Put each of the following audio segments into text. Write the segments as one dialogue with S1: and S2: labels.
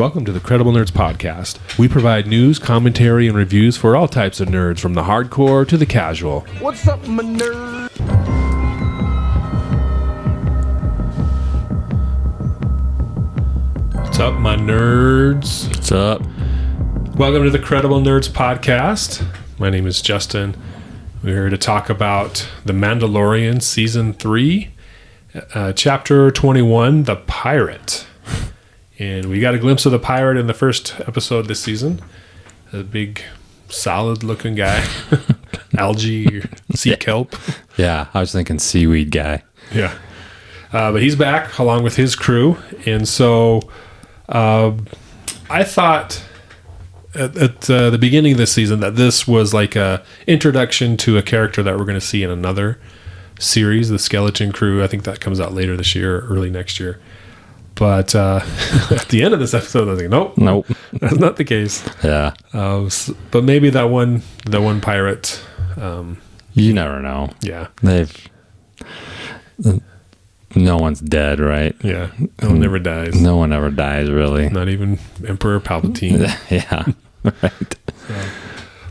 S1: Welcome to the Credible Nerds Podcast. We provide news, commentary, and reviews for all types of nerds, from the hardcore to the casual.
S2: What's up, my nerd?
S1: What's up, my nerds?
S3: What's up?
S1: Welcome to the Credible Nerds Podcast. My name is Justin. We're here to talk about The Mandalorian Season 3, Chapter 21, The Pirate. And we got a glimpse of the pirate in the first episode this season. A big, solid-looking guy. Algae, sea kelp.
S3: Yeah, I was thinking seaweed guy.
S1: Yeah. But he's back along with his crew. And so I thought at the beginning of this season that this was like a introduction to a character that we're going to see in another series, the Skeleton Crew. I think that comes out later this year, early next year. But at the end of this episode, I was like, nope, that's not the case.
S3: Yeah.
S1: But maybe that one pirate.
S3: You never know.
S1: Yeah.
S3: No one's dead, right?
S1: Yeah. No one ever dies.
S3: No one ever dies, really.
S1: Not even Emperor Palpatine.
S3: Yeah. Right.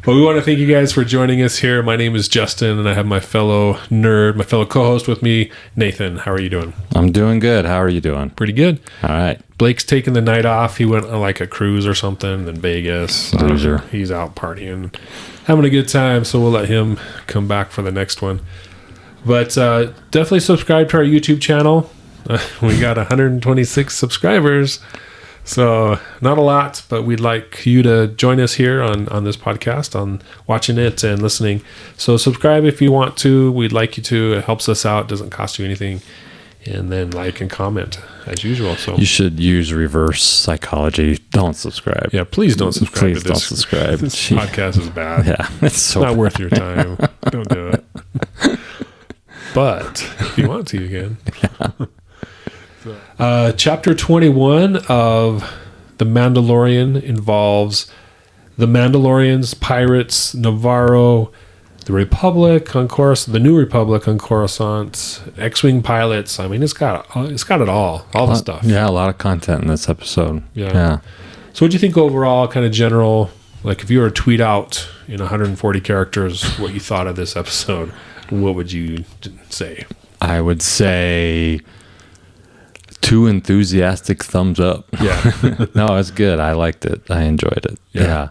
S1: Well, we want to thank you guys for joining us here. My name is Justin, and I have my fellow nerd, my fellow co-host with me, Nathan. How are you doing?
S3: I'm doing good. How are you doing?
S1: Pretty good.
S3: All right.
S1: Blake's taking the night off. He went on like a cruise or something in Vegas.
S3: Loser.
S1: He's out partying, having a good time, so we'll let him come back for the next one. But definitely subscribe to our YouTube channel. We got 126 subscribers. So not a lot, but we'd like you to join us here on this podcast, on watching it and listening. So subscribe if you want to. We'd like you to. It helps us out. It doesn't cost you anything. And then like and comment as usual. So
S3: you should use reverse psychology. Don't subscribe.
S1: Yeah, please don't subscribe to this.
S3: Don't subscribe.
S1: This podcast is bad.
S3: Yeah, it's so
S1: not
S3: bad.
S1: worth your time. Don't do it. But if you want to, you can. Yeah. Chapter 21 of The Mandalorian involves the Mandalorians, pirates, Nevarro, the Republic on Coruscant, the New Republic on Coruscant, X-wing pilots. I mean, it's got it all the stuff.
S3: Yeah, a lot of content in this episode. Yeah.
S1: So, what do you think overall? Kind of general, like if you were to tweet out in 140 characters what you thought of this episode, what would you say?
S3: I would say 2 enthusiastic thumbs up.
S1: Yeah.
S3: No, it's good. I liked it. I enjoyed it. Yeah.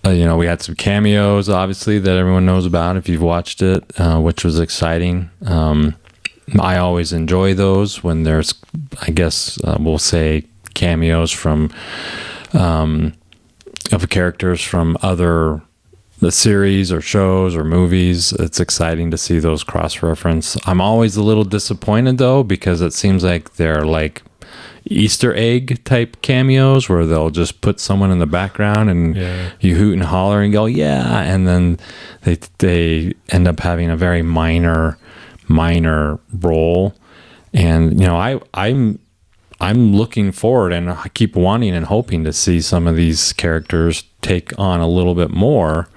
S3: We had some cameos, obviously, that everyone knows about if you've watched it, which was exciting. I always enjoy those when there's, I guess, we'll say cameos from of characters from other the series or shows or movies. It's exciting to see those cross-reference. I'm always a little disappointed, though, because it seems like they're like Easter egg type cameos where they'll just put someone in the background and you hoot and holler and go, yeah, and then they end up having a very minor role. And I'm looking forward, and I keep wanting and hoping to see some of these characters take on a little bit more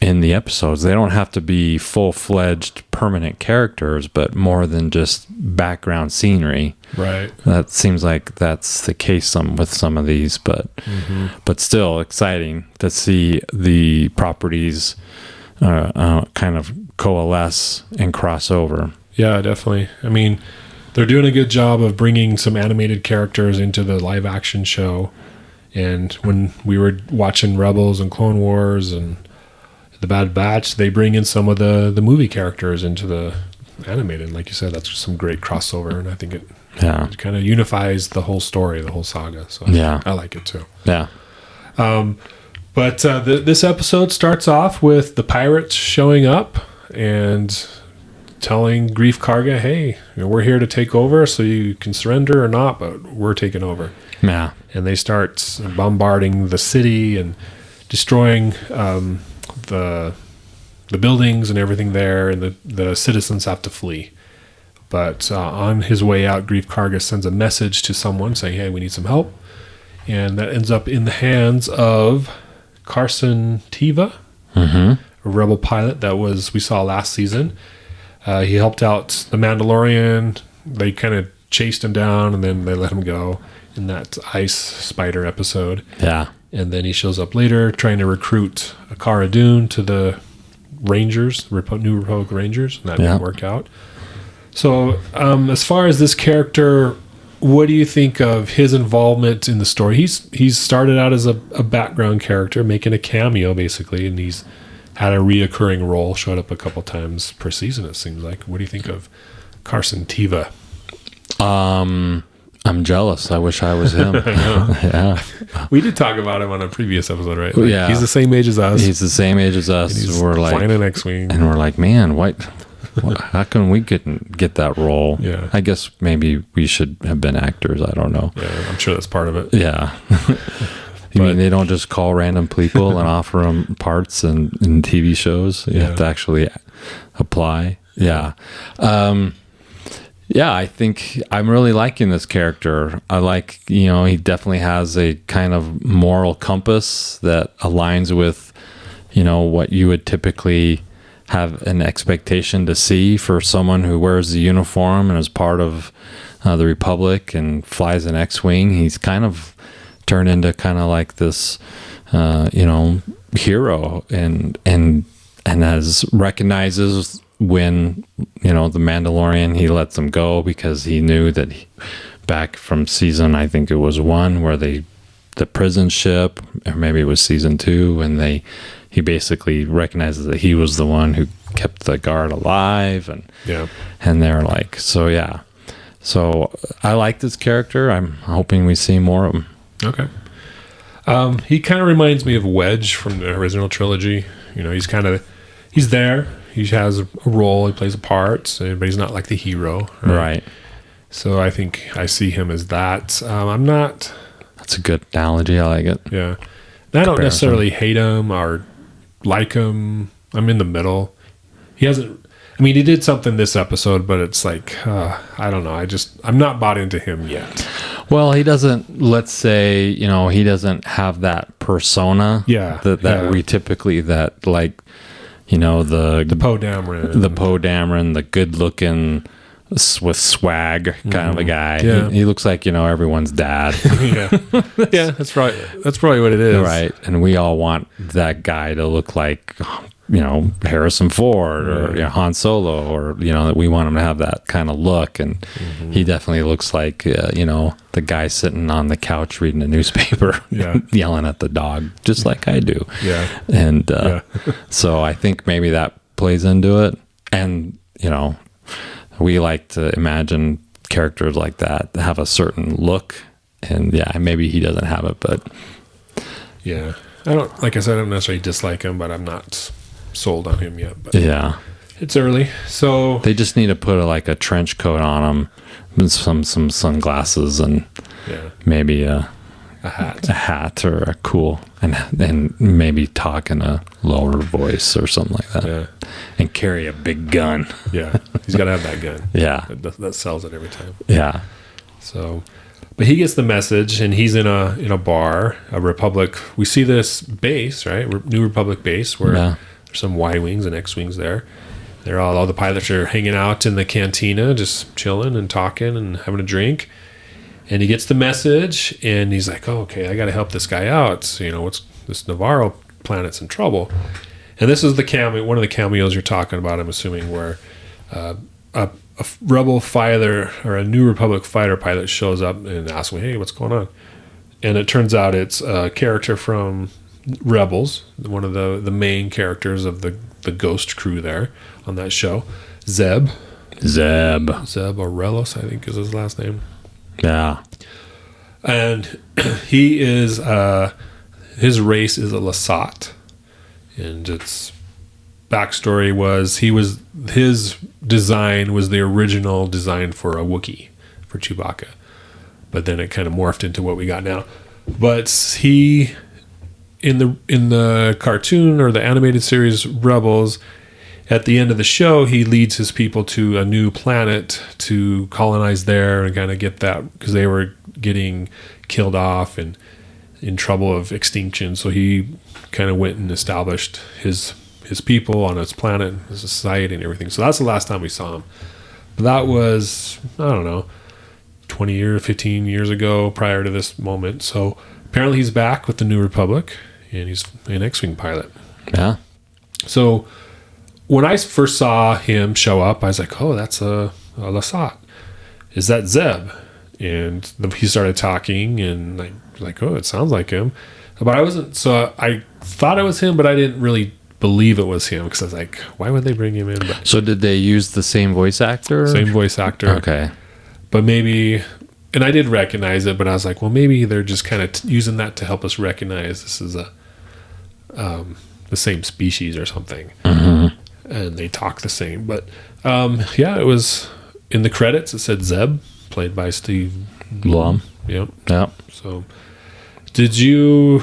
S3: in the episodes. They don't have to be full-fledged permanent characters, but more than just background scenery.
S1: Right.
S3: That seems like that's the case with some of these, but still exciting to see the properties kind of coalesce and cross over.
S1: Yeah, definitely. I mean, they're doing a good job of bringing some animated characters into the live action show. And when we were watching Rebels and Clone Wars and The Bad Batch, they bring in some of the movie characters into the animated. Like you said, that's some great crossover, and I think it kind of unifies the whole story, the whole saga. So I like it too.
S3: Yeah.
S1: But this episode starts off with the pirates showing up and telling Greef Karga, hey, we're here to take over, so you can surrender or not, but we're taking over.
S3: Yeah.
S1: And they start bombarding the city and destroying the buildings and everything there, and the citizens have to flee. But on his way out, Greef Karga sends a message to someone saying, hey, we need some help. And that ends up in the hands of Carson Teva, a rebel pilot that we saw last season. He helped out the Mandalorian. They kind of chased him down, and then they let him go in that ice spider episode.
S3: Yeah.
S1: And then he shows up later trying to recruit Cara Dune to the Rangers, New Republic Rangers, and that didn't work out. So, as far as this character, what do you think of his involvement in the story? He's started out as a background character, making a cameo basically, and he's had a reoccurring role, showed up a couple times per season, it seems like. What do you think of Carson Teva?
S3: I'm jealous. I wish I was him. Yeah.
S1: We did talk about him on a previous episode, right? Like,
S3: yeah.
S1: He's the same age as us.
S3: He's the same age as us.
S1: He's
S3: We're like
S1: flying an X-Wing.
S3: And we're like, man, how come we couldn't get that role?
S1: Yeah.
S3: I guess maybe we should have been actors. I don't know.
S1: Yeah, I'm sure that's part of it.
S3: Yeah. You mean they don't just call random people and offer them parts in TV shows? You have to actually apply. Yeah. Yeah, I think I'm really liking this character. I like, he definitely has a kind of moral compass that aligns with, what you would typically have an expectation to see for someone who wears the uniform and is part of the Republic and flies an X-Wing. He's kind of turned into kind of like this, hero and as recognizes when the Mandalorian, he lets them go because he knew that back from season, I think it was 1, where the prison ship, or maybe it was season 2, and he basically recognizes that he was the one who kept the guard alive, and they're like, so I like this character. I'm hoping we see more of him.
S1: Okay. He kind of reminds me of Wedge from the original trilogy. He's there. He has a role. He plays a part, but he's not like the hero.
S3: Right.
S1: So I think I see him as that. I'm not...
S3: That's a good analogy. I like it.
S1: Yeah. And I don't necessarily hate him or like him. I'm in the middle. He hasn't... he did something this episode, but it's like, I don't know. I'm not bought into him yet.
S3: Well, he doesn't, let's say, he doesn't have that persona that we typically, that like, the
S1: Poe Dameron,
S3: the good looking with swag kind of a guy.
S1: Yeah.
S3: He looks like, everyone's dad.
S1: Yeah, that's probably what it is.
S3: Right. And we all want that guy to look like, Harrison Ford or Han Solo, or, that we want him to have that kind of look. And he definitely looks like, the guy sitting on the couch reading a newspaper, yelling at the dog, just like I do.
S1: Yeah.
S3: And so I think maybe that plays into it. And, we like to imagine characters like that have a certain look. And maybe he doesn't have it, but.
S1: Yeah. I don't necessarily dislike him, but I'm not sold on him yet. But it's early, so
S3: they just need to put a trench coat on him, and some sunglasses, and maybe a hat or a cool, and maybe talk in a lower voice or something like that, and carry a big gun.
S1: He's got to have that gun. That sells it every time. So, but he gets the message, and he's in a bar, a Republic. We see this base, right? New Republic base, where there's some Y-wings and X-wings there. They're all the pilots are hanging out in the cantina, just chilling and talking and having a drink. And he gets the message, and he's like, "Oh, okay, I got to help this guy out. So, what's this Nevarro planet's in trouble." And this is one of the cameos you're talking about, I'm assuming, where a rebel fighter or a New Republic fighter pilot shows up and asks me, "Hey, what's going on?" And it turns out it's a character from Rebels, one of the main characters of the Ghost crew there on that show, Zeb Orellos, I think is his last name.
S3: Yeah.
S1: And he is his race is a Lasat, and its backstory was his design was the original design for a Wookiee, for Chewbacca, but then it kind of morphed into what we got now. But he in the cartoon or the animated series Rebels, at the end of the show, he leads his people to a new planet to colonize there and kind of get that, because they were getting killed off and in trouble of extinction. So he kind of went and established his people on his planet, his society and everything. So that's the last time we saw him. But that was, I don't know, 15 years ago prior to this moment. So apparently he's back with the New Republic, and he's an X-Wing pilot.
S3: Yeah.
S1: So when I first saw him show up, I was like, oh, that's a Lasat. Is that Zeb? And he started talking, and like, oh, it sounds like him. But I wasn't, so I thought it was him, but I didn't really believe it was him, because I was like, why would they bring him in? But
S3: So did they use the same voice actor?
S1: same voice actor.
S3: Okay.
S1: But maybe, and I did recognize it, but I was like, well, maybe they're just kind of using that to help us recognize this is the same species or something.
S3: Mm-hmm.
S1: And they talk the same. But yeah, it was in the credits. It said Zeb, played by Steve
S3: Blum.
S1: Yep.
S3: Yeah.
S1: So, did you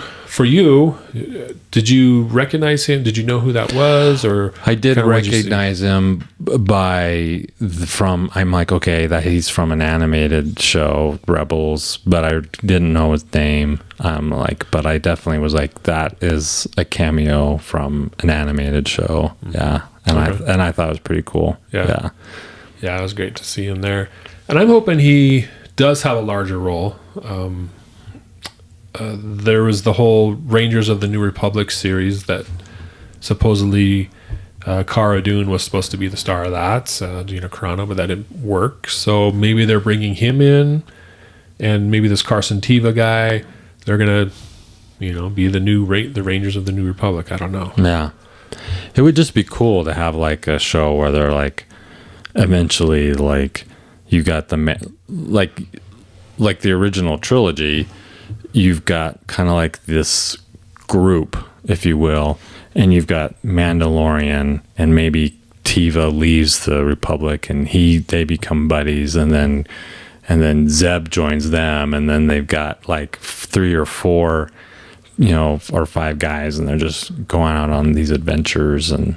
S1: recognize him? Did you know who that was, or
S3: I did
S1: kinda what'd you see?
S3: recognize him I'm like, okay, that he's from an animated show, Rebels, but I didn't know his name. But I definitely was like, that is a cameo from an animated show. Yeah. And
S1: Okay.
S3: I thought it was pretty cool.
S1: Yeah. Yeah, it was great to see him there. And I'm hoping he does have a larger role. There was the whole Rangers of the New Republic series that supposedly Cara Dune was supposed to be the star of that, Gina Carano, but that didn't work. So maybe they're bringing him in, and maybe this Carson Teva guy, they're going to, be the Rangers of the New Republic. I don't know.
S3: Yeah. It would just be cool to have like a show where they're like, eventually, like, you got like the original trilogy, you've got kind of like this group, if you will, and you've got Mandalorian, and maybe Teva leaves the Republic, and they become buddies, and then Zeb joins them, and then they've got like 3 or 4, or 5 guys, and they're just going out on these adventures, and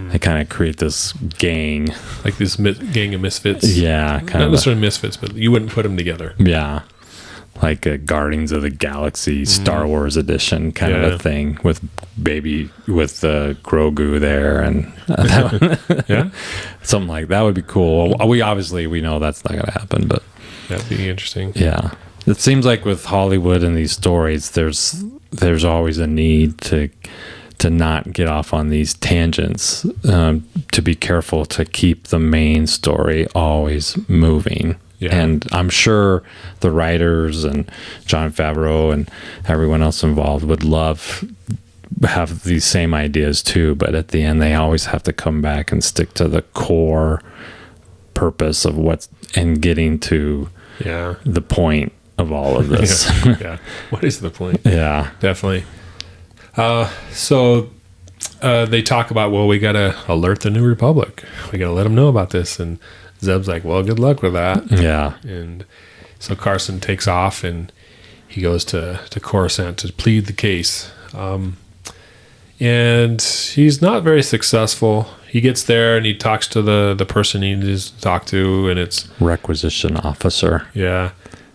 S3: they kind of create this gang,
S1: Like this gang of misfits.
S3: yeah, kind
S1: Not
S3: of
S1: necessarily misfits, but you wouldn't put them together.
S3: yeah, like a Guardians of the Galaxy Star Wars edition kind of a thing with Grogu there, and
S1: Yeah,
S3: something like that would be cool. We know that's not going to happen, but
S1: that'd be interesting.
S3: yeah, it seems like with Hollywood and these stories, there's always a need to not get off on these tangents, to be careful to keep the main story always moving.
S1: Yeah.
S3: And I'm sure the writers and Jon Favreau and everyone else involved would have these same ideas too, but at the end they always have to come back and stick to the core purpose of and getting to the point of all of this.
S1: Yeah. What is the point?
S3: Yeah.
S1: Definitely. So they talk about, well, we got to alert the New Republic. We got to let them know about this. And Zeb's like, well, good luck with that.
S3: Yeah.
S1: And so Carson takes off, and he goes to Coruscant to plead the case. And he's not very successful. He gets there and he talks to the person he needs to talk to, and it's
S3: Requisition officer.
S1: Yeah,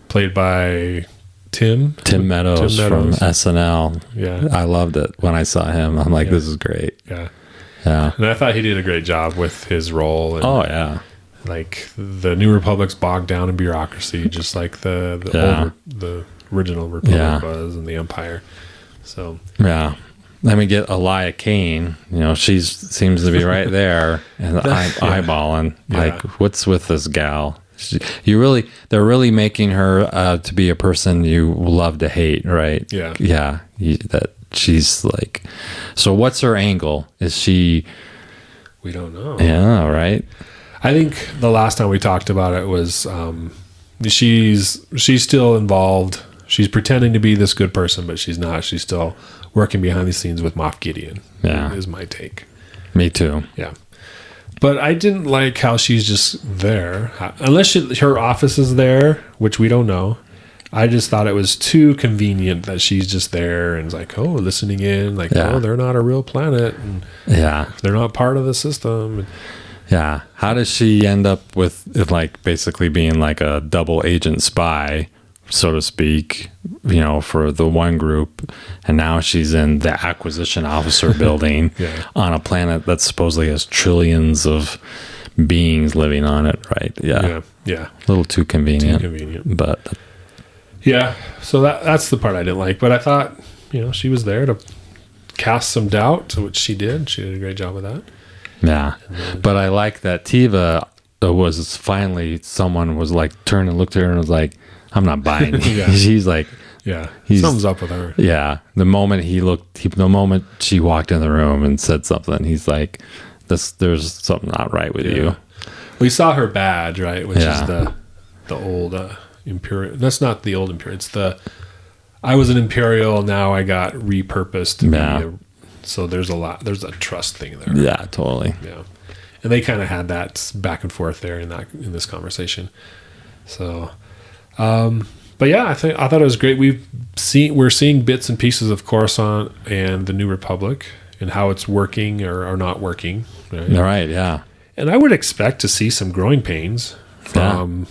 S1: played by Tim
S3: Meadows from SNL.
S1: Yeah.
S3: I loved it when I saw him. I'm like, this is great.
S1: Yeah.
S3: Yeah.
S1: And I thought he did a great job with his role. And
S3: Oh yeah.
S1: like the New Republic's bogged down in bureaucracy, just like the original Republic was, and the Empire. So
S3: Yeah. Then we get Elia Kane. She seems to be right there, and eyeballing.
S1: Yeah.
S3: Like, what's with this gal? They're really making her to be a person you love to hate, right?
S1: Yeah.
S3: Yeah. That she's like. So what's her angle? Is she?
S1: we don't know.
S3: Yeah. Right.
S1: I think the last time we talked about it was she's still involved. She's pretending to be this good person, but she's not. She's still working behind the scenes with Moff Gideon.
S3: Yeah.
S1: Is my take.
S3: Me too.
S1: Yeah. But I didn't like how she's just there. Unless her office is there, which we don't know. I just thought it was too convenient that she's just there and it's like, oh, listening in. Like, oh, they're not a real planet. And they're not part of the system.
S3: Yeah. How does she end up with, like, basically being like a double agent spy, so to speak, for the one group, and now she's in the acquisition officer building on a planet that supposedly has trillions of beings living on it, right?
S1: Yeah.
S3: A little too convenient. But
S1: yeah, so that's the part I didn't like. But I thought, she was there to cast some doubt, which she did. She did a great job of that.
S3: Yeah, but I like that Tiva was finally, someone was like turned and looked at her and was like, I'm not buying it. She's like,
S1: something's up with her.
S3: Yeah, the moment the moment she walked in the room and said something, he's like, there's something not right with you.
S1: We saw her badge, right, which is the old Imperial. That's not the old Imperial. It's I was an Imperial, now I got repurposed. So there's a trust thing there.
S3: Yeah, totally.
S1: Yeah. And they kind of had that back and forth there in this conversation. So, but yeah, I thought it was great. We're seeing bits and pieces of Coruscant and the New Republic and how it's working or not working.
S3: Right. Yeah.
S1: And I would expect to see some growing pains from,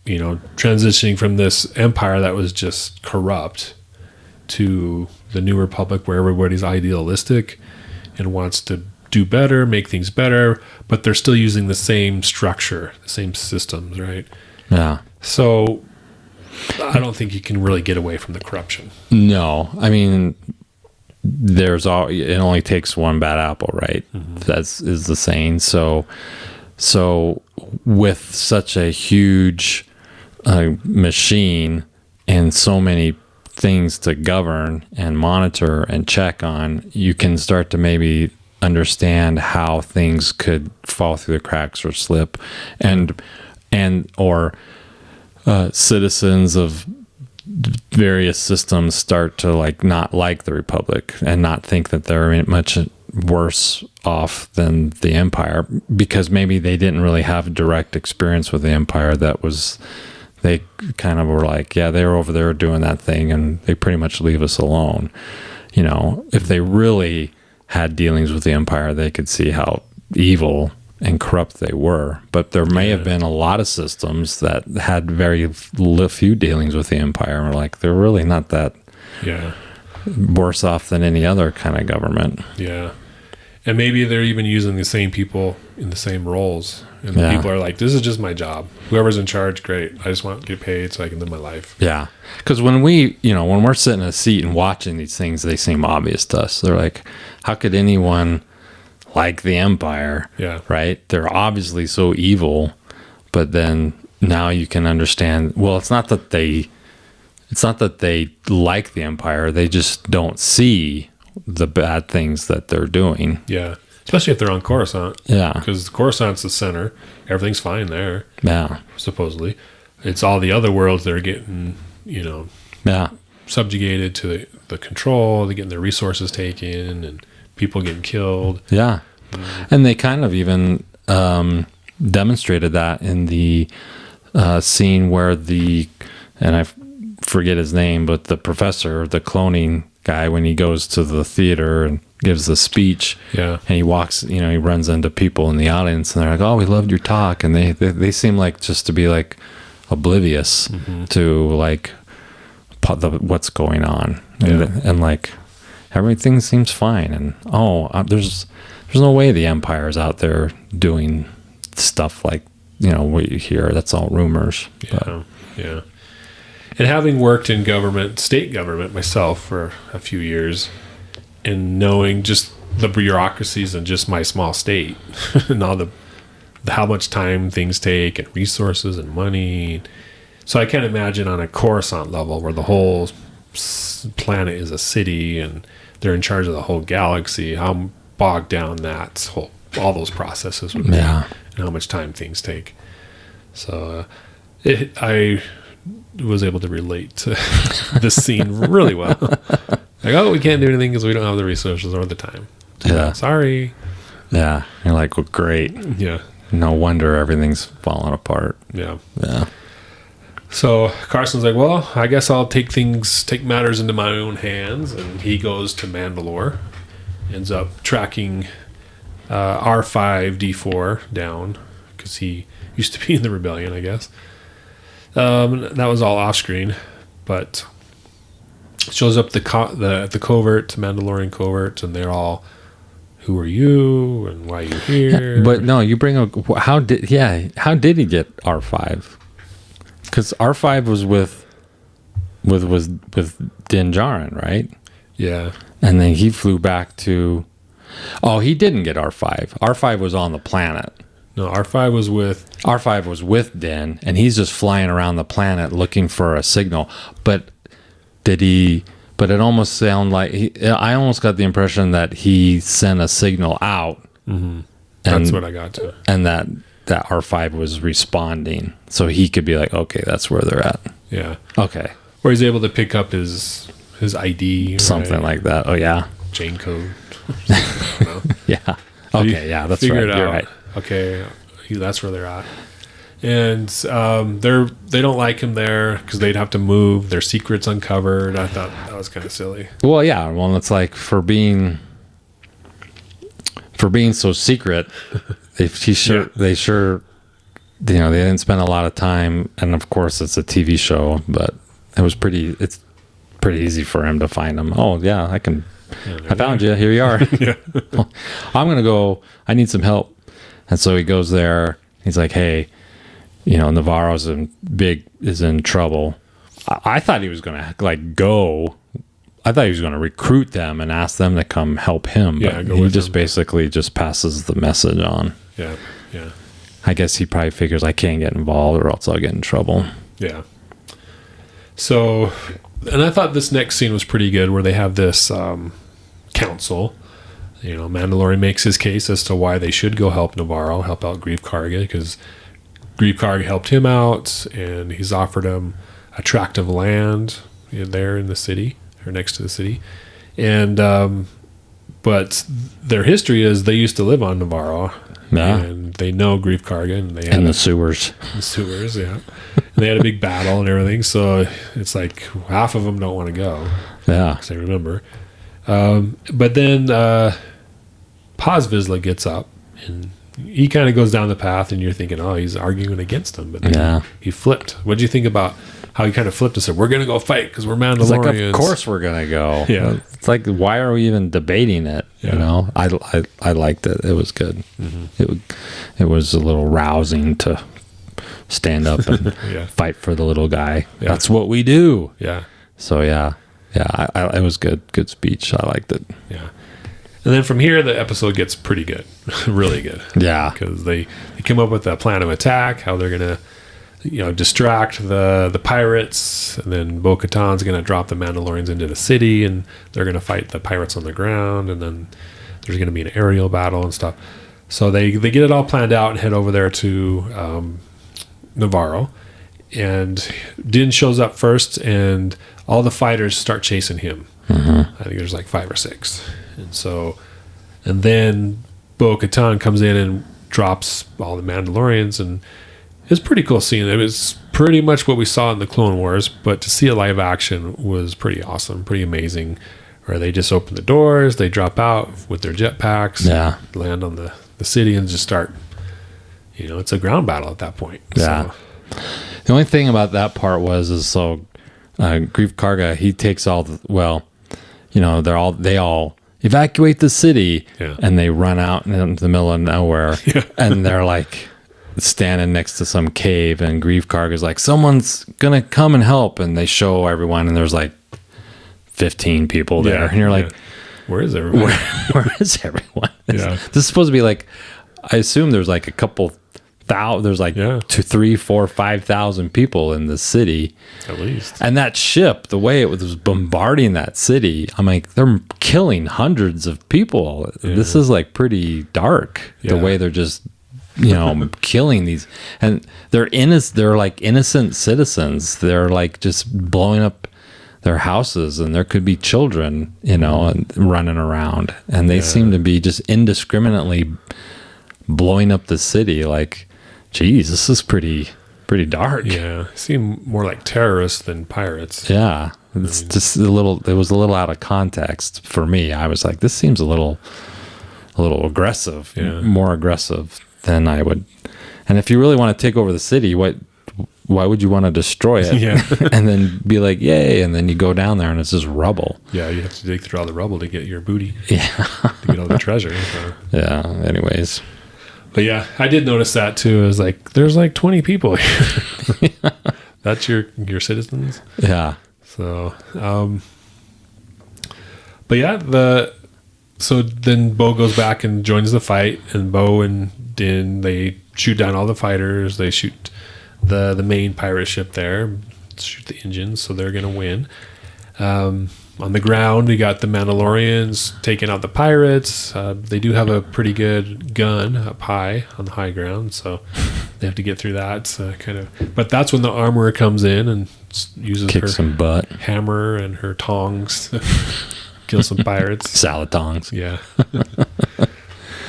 S1: transitioning from this empire that was just corrupt to the New Republic, where everybody's idealistic and wants to do better, make things better, but they're still using the same structure, the same systems, right?
S3: Yeah.
S1: So I don't think you can really get away from the corruption.
S3: No, I mean, it only takes one bad apple, right? Mm-hmm. That's the saying. So with such a huge machine and so many things to govern and monitor and check on, you can start to maybe understand how things could fall through the cracks or slip, or citizens of various systems start to not like the Republic and not think that they're much worse off than the Empire, because maybe they didn't really have direct experience with the Empire. They kind of were like, yeah, they were over there doing that thing and they pretty much leave us alone. If they really had dealings with the Empire, they could see how evil and corrupt they were. But there may have been a lot of systems that had very few dealings with the Empire, and we're like, they're really not that worse off than any other kind of government.
S1: Yeah. And maybe they're even using the same people in the same roles. And the people are like, this is just my job. Whoever's in charge, great. I just want to get paid so I can live my life. Yeah.
S3: Because when when we're sitting in a seat and watching these things, they seem obvious to us. They're like, how could anyone like the Empire?
S1: Yeah.
S3: Right? They're obviously so evil. But then now you can understand, well, it's not that they like the Empire. They just don't see the bad things that they're doing.
S1: Yeah. Especially if they're on Coruscant.
S3: Yeah.
S1: Because Coruscant's the center. Everything's fine there.
S3: Yeah.
S1: Supposedly. It's all the other worlds that are getting, subjugated to the control. They're getting their resources taken and people getting killed.
S3: Yeah. Mm-hmm. And they kind of even demonstrated that in the scene where and I forget his name, but the professor, the cloning guy, when he goes to the theater and gives the speech, and he walks, he runs into people in the audience and they're like, oh, we loved your talk, and they seem like just to be like oblivious to what's going on, and like everything seems fine, and there's no way the Empire's out there doing stuff like what you hear. That's all rumors.
S1: Yeah. And having worked in state government myself for a few years, and knowing just the bureaucracies in just my small state, and all how much time things take, and resources and money. So I can't imagine on a Coruscant level where the whole planet is a city and they're in charge of the whole galaxy, how bogged down all those processes would be, and how much time things take. So I was able to relate to this scene really well. Like, we can't do anything because we don't have the resources or the time. Sorry.
S3: Yeah. You're like, well, great.
S1: Yeah.
S3: No wonder everything's falling apart.
S1: Yeah.
S3: Yeah.
S1: So Carson's like, well, I guess I'll take matters into my own hands. And he goes to Mandalore, ends up tracking R5-D4 down because he used to be in the rebellion, I guess. That was all off screen, but shows up the covert, Mandalorian covert, and they're all who are you and why are you here?
S3: But no, you bring up how did he get R5? Because R5 was with Din Djarin, right?
S1: Yeah.
S3: And then he flew back to. Oh, he didn't get R5. R5 was on the planet.
S1: No, R5 was with
S3: Din, and he's just flying around the planet looking for a signal. But did he? But it almost sounded like I almost got the impression that he sent a signal out.
S1: Mm-hmm. That's what I got to.
S3: And that R5 was responding, so he could be like, okay, that's where they're at.
S1: Yeah.
S3: Okay.
S1: Or he's able to pick up his ID,
S3: something
S1: right?
S3: like that. Oh yeah.
S1: Chain code. I don't know.
S3: Yeah. Okay. Yeah, that's right. You're right.
S1: Okay, that's where they're at. And they don't like him there because they'd have to move. Their secrets uncovered. I thought that was kind of silly.
S3: Well, yeah. Well, it's like for being so secret, they sure, they didn't spend a lot of time. And of course, it's a TV show, but it's pretty easy for him to find them. Oh yeah, I can. Yeah, I found you. Here you are. Yeah. I'm gonna go. I need some help. And so he goes there. He's like, hey. Nevarro's is in trouble. I thought he was gonna go. I thought he was gonna recruit them and ask them to come help him. But he just basically just passes the message on.
S1: Yeah.
S3: I guess he probably figures I can't get involved or else I'll get in trouble.
S1: Yeah. So, and I thought this next scene was pretty good, where they have this council. Mandalorian makes his case as to why they should go help Nevarro, help out Greef Karga, because Greef Karga helped him out, and he's offered him a tract of land there in the city, or next to the city. And but their history is they used to live on Nevarro, and they know Greef Karga, and they had
S3: the sewers.
S1: The sewers, yeah. And they had a big battle and everything, so it's like half of them don't want to go.
S3: Yeah,
S1: because they remember. But then Paz Vizsla gets up, and he kind of goes down the path, and you're thinking, oh, he's arguing against them. But then he flipped. What do you think about how he kind of flipped and said, we're going to go fight because we're Mandalorians?
S3: It's like, of course we're going to go.
S1: Yeah.
S3: It's like, why are we even debating it?
S1: Yeah.
S3: I liked it. It was good. Mm-hmm. It was a little rousing to stand up and fight for the little guy. Yeah. That's what we do.
S1: Yeah.
S3: So, it was good. Good speech. I liked it.
S1: Yeah. And then from here, the episode gets pretty good, really good.
S3: Yeah,
S1: because they come up with a plan of attack, how they're gonna, distract the pirates, and then Bo Katan's gonna drop the Mandalorians into the city, and they're gonna fight the pirates on the ground, and then there's gonna be an aerial battle and stuff. So they get it all planned out and head over there to Nevarro, and Din shows up first, and all the fighters start chasing him. Mm-hmm. I think there's like 5 or 6. And then Bo Katan comes in and drops all the Mandalorians, and it's a pretty cool scene. It was pretty much what we saw in the Clone Wars, but to see it live action was pretty awesome, pretty amazing. Where they just open the doors, they drop out with their jetpacks, land on the city, and just start. It's a ground battle at that point.
S3: Yeah. So. The only thing about that part was Greef Karga, he takes all they all evacuate the city, and they run out into the middle of nowhere, and they're like standing next to some cave, and Greef Karga's like, someone's gonna come and help, and they show everyone, and there's like 15 people there, and you're like,
S1: where is everyone?
S3: Where is everyone? This is supposed to be like, I assume there's like a couple there's like 2, 3, 4, 5,000 people in the city
S1: at least.
S3: And that ship, the way it was bombarding that city, I'm like, they're killing hundreds of people. This is like pretty dark, the way they're just killing these, and they're like innocent citizens. They're like just blowing up their houses, and there could be children and running around, and they seem to be just indiscriminately blowing up the city. Like, geez, this is pretty dark.
S1: Yeah, seem more like terrorists than pirates.
S3: Yeah, it's just a little. It was a little out of context for me. I was like, this seems a little aggressive, more aggressive than I would. And if you really want to take over the city, why would you want to destroy it?
S1: Yeah.
S3: And then be like, yay. And then you go down there and it's just rubble.
S1: Yeah, you have to dig through all the rubble to get your booty.
S3: Yeah.
S1: To get all the treasure. So.
S3: Yeah. Anyways.
S1: But yeah, I did notice that too. It was like, there's like 20 people here. That's your citizens.
S3: Yeah.
S1: So, but yeah, so then Bo goes back and joins the fight, and Bo and Din, they shoot down all the fighters. They shoot the main pirate ship there, shoot the engines, so they're gonna win. On the ground, we got the Mandalorians taking out the pirates. They do have a pretty good gun up high on the high ground, so they have to get through that. But that's when the armorer comes in and uses
S3: Kick some butt.
S1: hammer and her tongs to kill some pirates.
S3: Salad tongs.
S1: Yeah.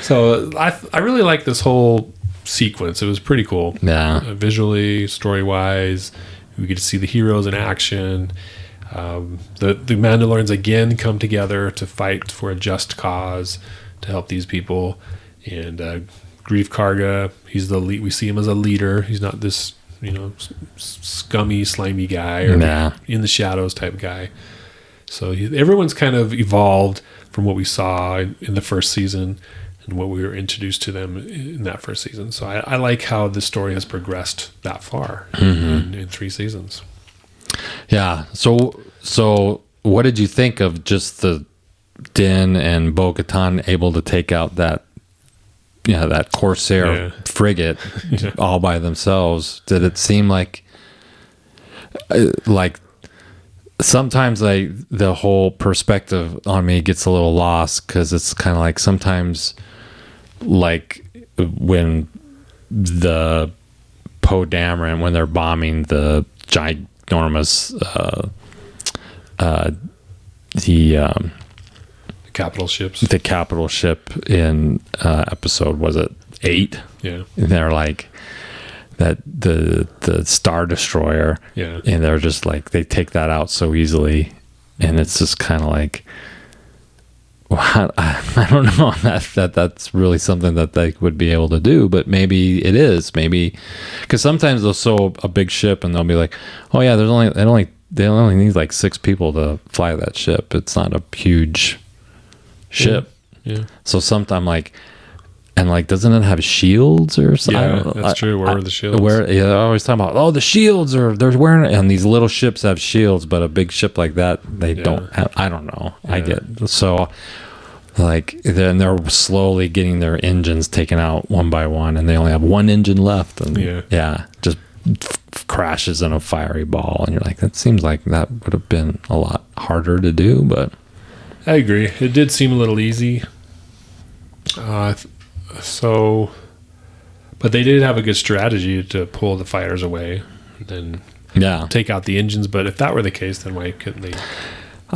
S1: So I really like this whole sequence. It was pretty cool.
S3: Yeah.
S1: Visually, story-wise, we get to see the heroes in action. The Mandalorians again come together to fight for a just cause to help these people. And Greef Karga, he's the lead. We see him as a leader. He's not this, scummy, slimy guy or in the shadows type guy. So everyone's kind of evolved from what we saw in the first season and what we were introduced to them in that first season. So I like how the story has progressed that far in 3 seasons.
S3: Yeah. So what did you think of just the Din and Bo Katan able to take out that Corsair frigate all by themselves? Did it seem like sometimes the whole perspective on me gets a little lost, because it's kind of like sometimes like when the Poe Dameron, when they're bombing the ginormous the
S1: capital ships,
S3: the capital ship in episode, was it 8?
S1: Yeah.
S3: And they're like that the Star Destroyer, and they're just like, they take that out so easily, and it's just kind of like, well, I don't know that's really something that they would be able to do, but maybe it is, because sometimes they'll sew a big ship and they'll be like, oh yeah, they only need like 6 people to fly that ship. It's not a huge ship.
S1: Yeah.
S3: So sometimes doesn't it have shields or something?
S1: Yeah, that's true. Where are the shields?
S3: They're always talking about, the shields they're wearing it. And these little ships have shields, but a big ship like that, they don't have. I don't know. Yeah. I get so then they're slowly getting their engines taken out one by one, and they only have one engine left, and just crashes in a fiery ball, and you're like, that seems like that would have been a lot harder to do. But
S1: I agree, it did seem a little easy. But they did have a good strategy to pull the fighters away and then take out the engines. But if that were the case, then why couldn't they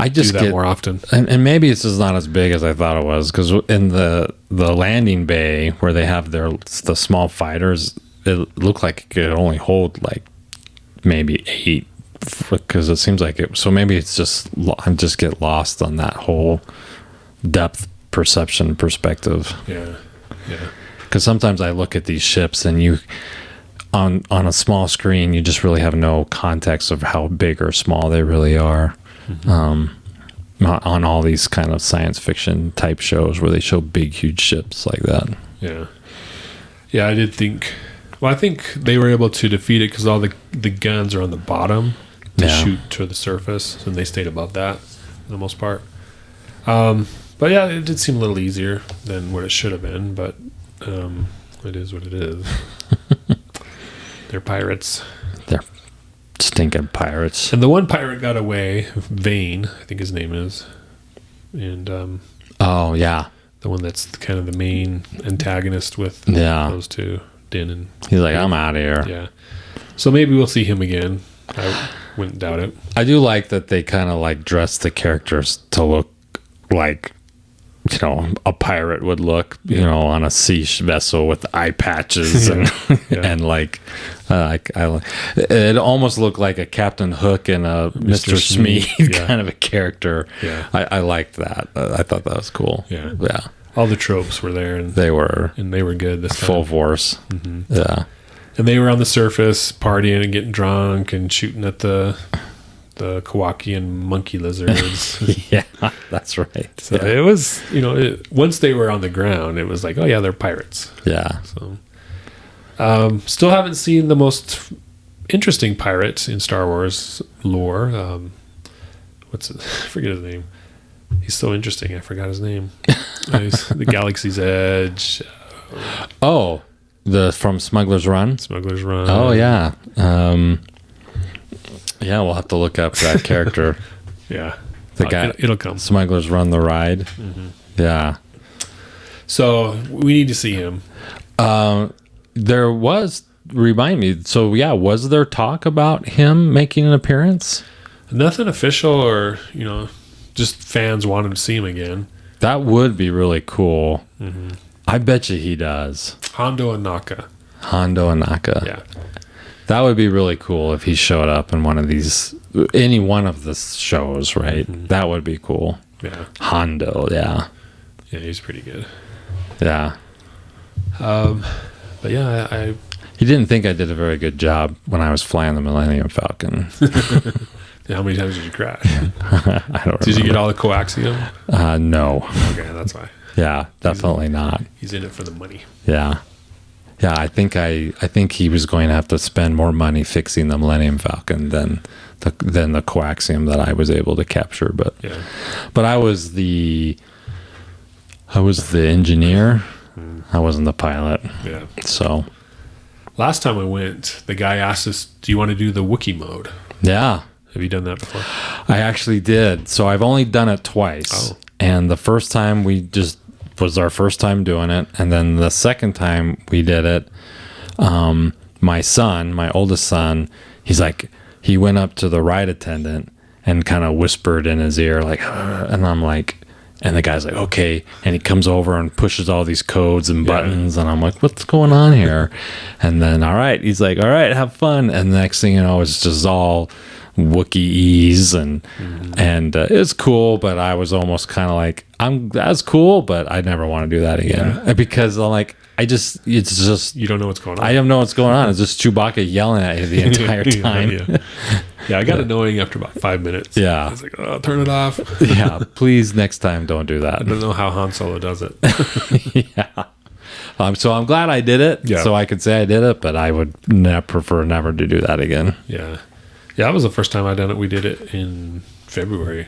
S1: do that more often?
S3: And maybe it's just not as big as I thought it was, because in the landing bay where they have the small fighters, it looked like it could only hold like maybe 8, because it seems like it. So maybe it's just I just get lost on that whole depth perception perspective.
S1: Yeah.
S3: Because sometimes I look at these ships and you on a small screen, you just really have no context of how big or small they really are. Mm-hmm. On all these kind of science fiction type shows where they show big, huge ships like that.
S1: Yeah, I did think. Well, I think they were able to defeat it because all the guns are on the bottom to shoot to the surface, and they stayed above that for the most part. But yeah, it did seem a little easier than what it should have been, but it is what it is. They're pirates. They're
S3: stinking pirates.
S1: And the one pirate got away, Vane, I think his name is. And the one that's kind of the main antagonist with those two, Din and
S3: he's like, I'm out of here.
S1: Yeah. So maybe we'll see him again. I wouldn't doubt it.
S3: I do like that they kind of like dress the characters to look like, a pirate would look, on a sea vessel with eye patches and like it almost looked like a Captain Hook and a Mr. Smee kind of a character. Yeah. I liked that. I thought that was cool.
S1: Yeah. All the tropes were there, and they were good this time.
S3: Full force.
S1: Mm-hmm.
S3: Yeah.
S1: And they were on the surface partying and getting drunk and shooting at the Kowakian monkey lizards.
S3: Yeah, that's right.
S1: So it was, once they were on the ground, it was like, oh yeah, they're pirates.
S3: Yeah.
S1: So, still haven't seen the most interesting pirate in Star Wars lore. I forget his name. He's so interesting. I forgot his name. The Galaxy's Edge.
S3: Oh, from Smuggler's Run.
S1: Smuggler's Run.
S3: Oh yeah. Yeah, we'll have to look up that character.
S1: Yeah,
S3: the guy.
S1: It'll come.
S3: Smugglers Run the Ride.
S1: Mm-hmm.
S3: Yeah.
S1: So we need to see him.
S3: There was. Remind me. So yeah, was there talk about him making an appearance?
S1: Nothing official, or just fans wanting to see him again.
S3: That would be really cool.
S1: Mm-hmm.
S3: I bet you he does.
S1: Hondo and Naka.
S3: Yeah. That would be really cool if he showed up in any one of the shows, right? Mm-hmm. That would be cool.
S1: Yeah.
S3: Hondo, yeah.
S1: Yeah, he's pretty good.
S3: Yeah.
S1: But yeah,
S3: He didn't think I did a very good job when I was flying the Millennium Falcon.
S1: How many times did you crash?
S3: I don't remember.
S1: Did you get all the coaxium?
S3: No.
S1: Okay, that's why.
S3: Yeah, definitely not.
S1: He's in it for the money.
S3: Yeah. Yeah, I think he was going to have to spend more money fixing the Millennium Falcon than the coaxium that I was able to capture. But
S1: yeah.
S3: But I was the engineer. I wasn't the pilot.
S1: Yeah.
S3: So
S1: last time I went, the guy asked us, "Do you want to do the Wookiee mode?"
S3: Yeah.
S1: Have you done that before?
S3: I actually did. So I've only done it twice.
S1: Oh.
S3: And the first time was our first time doing it. And then the second time we did it, my oldest son, he went up to the ride attendant and kind of whispered in his ear, like, and I'm like, and the guy's like, okay. And he comes over and pushes all these codes and buttons. And I'm like, what's going on here? And then, all right. He's like, all right, have fun. And the next thing you know, it's just all Wookieese and it's cool, but I was almost kind of like, that's cool, but I never want to do that again because I'm like, it's just
S1: you don't know what's going on.
S3: I don't know what's going on. It's just Chewbacca yelling at you the entire time.
S1: Yeah, I got annoying after about 5 minutes.
S3: Yeah,
S1: I was like, oh, turn it off.
S3: Yeah, please next time don't do that.
S1: I don't know how Han Solo does it.
S3: Yeah. So I'm glad I did it. Yeah. So I could say I did it, but I would prefer never to do that again.
S1: Yeah. Yeah, that was the first time I done it. We did it in February.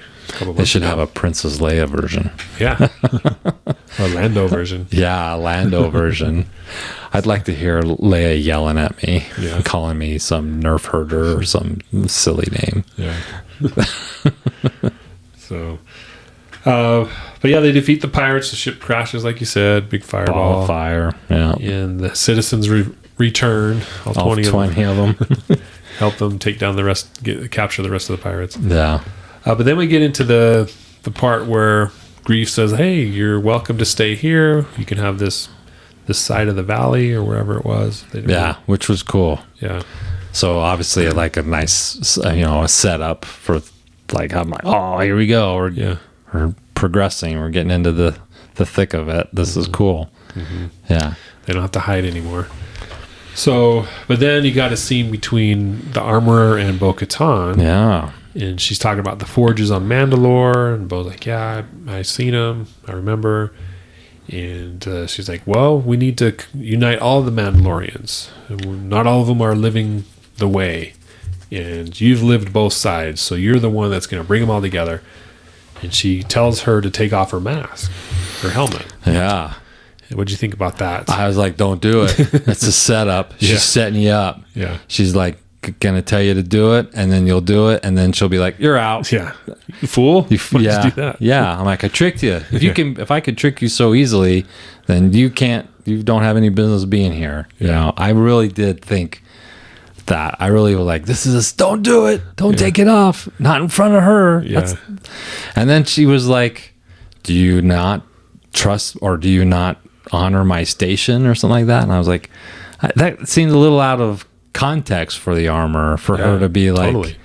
S3: They should have a Princess Leia version.
S1: Yeah. A Lando version.
S3: Yeah, a Lando version. I'd like to hear Leia yelling at me, calling me some nerf herder or some silly name.
S1: Yeah. So, but yeah, they defeat the pirates. The ship crashes, like you said. Big fireball.
S3: Ball of fire. Yeah.
S1: And the citizens return. All 20 of them. Help them take down capture the rest of the pirates.
S3: Yeah.
S1: But then we get into the part where Greef says, "Hey, you're welcome to stay here. You can have this side of the valley or wherever it was."
S3: Which was cool.
S1: Yeah.
S3: So obviously, like a nice, a setup for like I'm like, oh, here we go. We're progressing. We're getting into the thick of it. This is cool.
S1: Mm-hmm.
S3: Yeah.
S1: They don't have to hide anymore. So, but then you got a scene between the armorer and Bo Katan.
S3: Yeah.
S1: And she's talking about the forges on Mandalore. And Bo's like, yeah, I seen them. I remember. And she's like, well, we need to unite all the Mandalorians. Not all of them are living the way. And you've lived both sides. So you're the one that's going to bring them all together. And she tells her to take off her mask, her helmet.
S3: Yeah.
S1: What'd you think about that?
S3: I was like, don't do it. It's a setup. She's setting you up.
S1: Yeah.
S3: She's like, gonna tell you to do it, and then you'll do it, and then she'll be like, you're out.
S1: Yeah. You fool. Why'd you do that?
S3: Yeah. I'm like, I tricked you. If I could trick you so easily, then you don't have any business being here. You know, I really did think that. I really was like, don't do it. Don't take it off. Not in front of her.
S1: Yeah.
S3: And then she was like, do you not trust, or do you not honor my station or something like that? And I was like, that seemed a little out of context for the armor for her to be like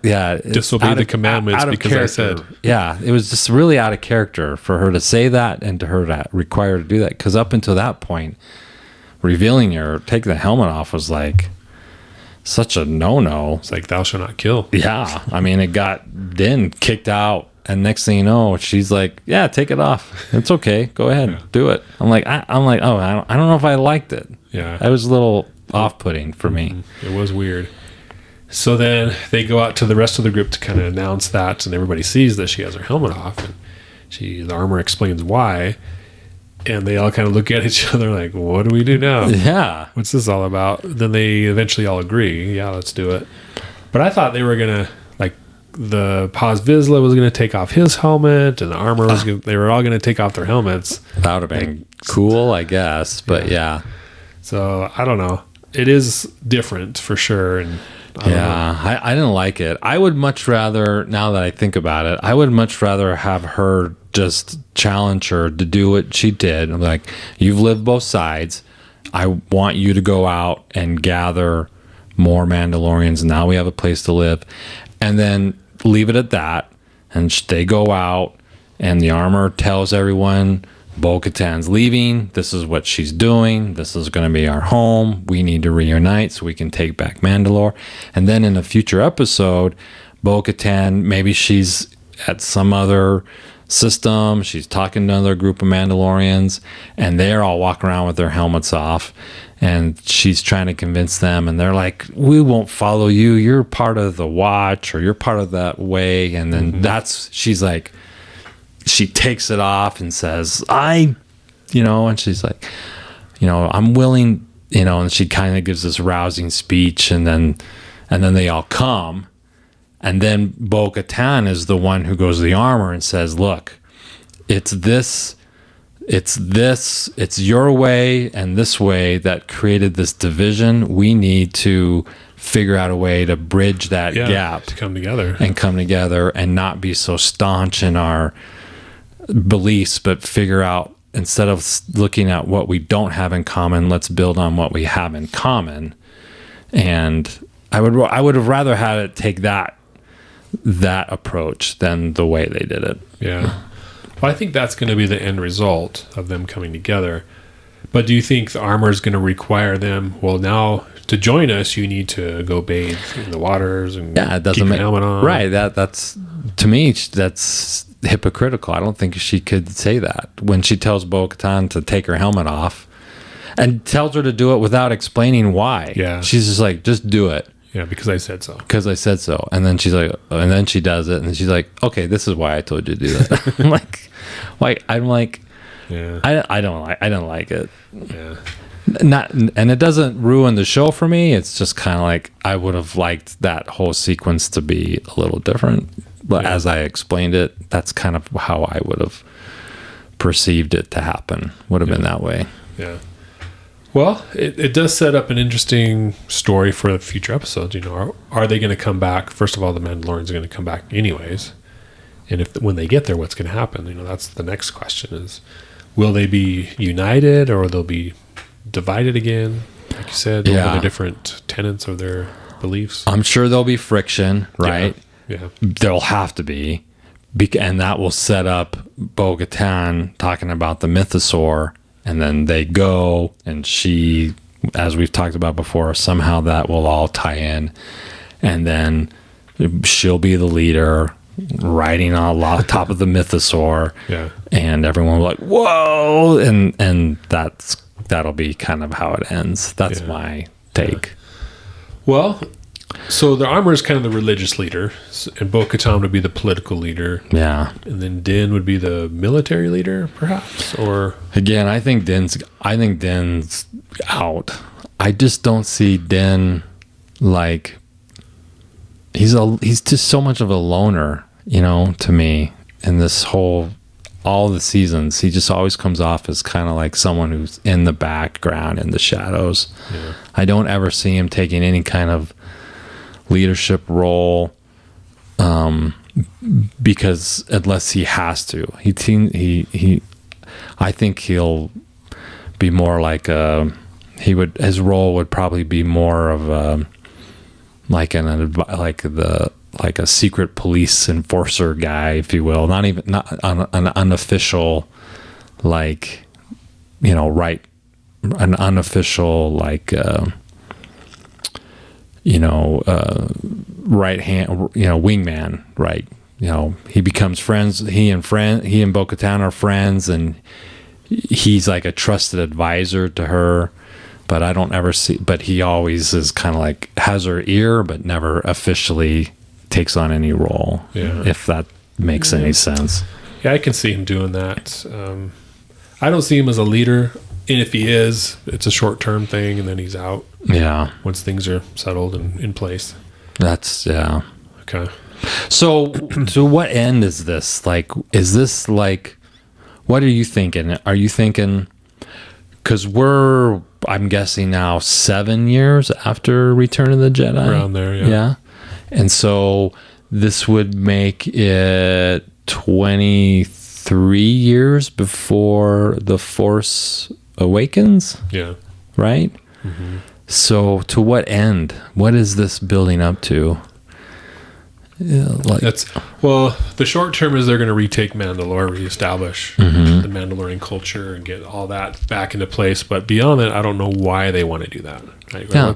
S1: disobey the commandments because character. I said
S3: it was just really out of character for her to say that and to her to require to do that, because up until that point revealing her, taking the helmet off was like such a no-no.
S1: It's like thou shalt not kill.
S3: Yeah. I mean, it got Din kicked out. And next thing you know, she's like, yeah, take it off. It's okay. Go ahead. Do it. I'm like, oh, I don't know if I liked it.
S1: Yeah.
S3: It was a little off-putting for me.
S1: It was weird. So then they go out to the rest of the group to kind of announce that, and everybody sees that she has her helmet off, and the armor explains why, and they all kind of look at each other like, what do we do now?
S3: Yeah.
S1: What's this all about? Then they eventually all agree, yeah, let's do it. But I thought they were going to, like, the Paz Vizsla was going to take off his helmet, and the armor was they were all going to take off their helmets.
S3: That would have been cool, I guess, but yeah.
S1: So, I don't know. It is different for sure, and
S3: I didn't like it. I would much rather, now that I think about it, I would much rather have her just challenge her to do what she did. I'm like, you've lived both sides. I want you to go out and gather more Mandalorians. Now we have a place to live. And then leave it at that. And they go out, and the armor tells everyone, Bo Katan's leaving. This is what she's doing. This is going to be our home. We need to reunite so we can take back Mandalore. And then in a future episode, Bo Katan, maybe she's at some other system. She's talking to another group of Mandalorians, and they're all walking around with their helmets off. And she's trying to convince them, and they're like, we won't follow you. You're part of the watch, or you're part of that way. And then she's like, she takes it off and says, and she's like, I'm willing, and she kind of gives this rousing speech, and then they all come. And then Bo Katan is the one who goes to the armor and says, look, it's your way and this way that created this division. We need to figure out a way to bridge that gap.
S1: To come together.
S3: And not be so staunch in our beliefs, but figure out, instead of looking at what we don't have in common, let's build on what we have in common. And I would have rather had it take that approach than the way they did it.
S1: Yeah. Well, I think that's going to be the end result of them coming together. But do you think the armor is going to require them, well, now to join us, you need to go bathe in the waters and
S3: it doesn't
S1: keep your helmet on?
S3: Right. That's, to me, that's hypocritical. I don't think she could say that when she tells Bo Katan to take her helmet off and tells her to do it without explaining why.
S1: Yeah.
S3: She's just like, just do it.
S1: Yeah, because I said so.
S3: Because I said so. And then she's like, and then she does it, and she's like, okay, this is why I told you to do that. I'm like,
S1: yeah.
S3: I don't like it.
S1: Yeah.
S3: And it doesn't ruin the show for me. It's just kind of like, I would have liked that whole sequence to be a little different. But as I explained it, that's kind of how I would have perceived it to happen. Would have been that way.
S1: Yeah. Well, it does set up an interesting story for the future episodes. Are they going to come back? First of all, the Mandalorians are going to come back anyways. And when they get there, what's going to happen? That's the next question is, will they be united or they'll be divided again? Like you said, over the different tenets of their beliefs.
S3: I'm sure there'll be friction, right?
S1: Yeah.
S3: There'll have to be. And that will set up Bo Katan talking about the mythosaur. And then they go, and she, as we've talked about before, somehow that will all tie in. And then she'll be the leader, riding on top of the mythosaur. Yeah. And everyone will be like, whoa! And that'll be kind of how it ends. That's my take.
S1: Well, so the armor is kind of the religious leader, and Bo Katan would be the political leader.
S3: Yeah. And
S1: then Din would be the military leader, perhaps? Or
S3: again, I think Din's out. I just don't see Din like he's just so much of a loner, to me, in this all the seasons. He just always comes off as kind of like someone who's in the background, in the shadows. Yeah. I don't ever see him taking any kind of leadership role, because unless he has to, I think he'll be more like his role would probably be more of like a secret police enforcer guy, if you will, not an unofficial, right an unofficial like right hand, wingman, right? He becomes friends. He and Bo Katan are friends, and he's like a trusted advisor to her. But I don't ever see. But he always is kind of like has her ear, but never officially takes on any role.
S1: Yeah.
S3: If that makes any sense.
S1: Yeah, I can see him doing that. I don't see him as a leader. And if he is, it's a short-term thing, and then he's out.
S3: Yeah.
S1: Once things are settled and in place.
S3: Yeah.
S1: Okay.
S3: So to what end is this? Like, is this like, what are you thinking? Are you thinking, because I'm guessing now 7 years after Return of the Jedi?
S1: Around there, yeah.
S3: Yeah. And so this would make it 23 years before The Force Awakens?
S1: Yeah.
S3: Right?
S1: Mm-hmm.
S3: So to what end? What is this building up to? Yeah,
S1: the short term is they're going to retake Mandalore, reestablish the Mandalorian culture, and get all that back into place. But beyond that, I don't know why they want to do that. Right?
S3: Yeah.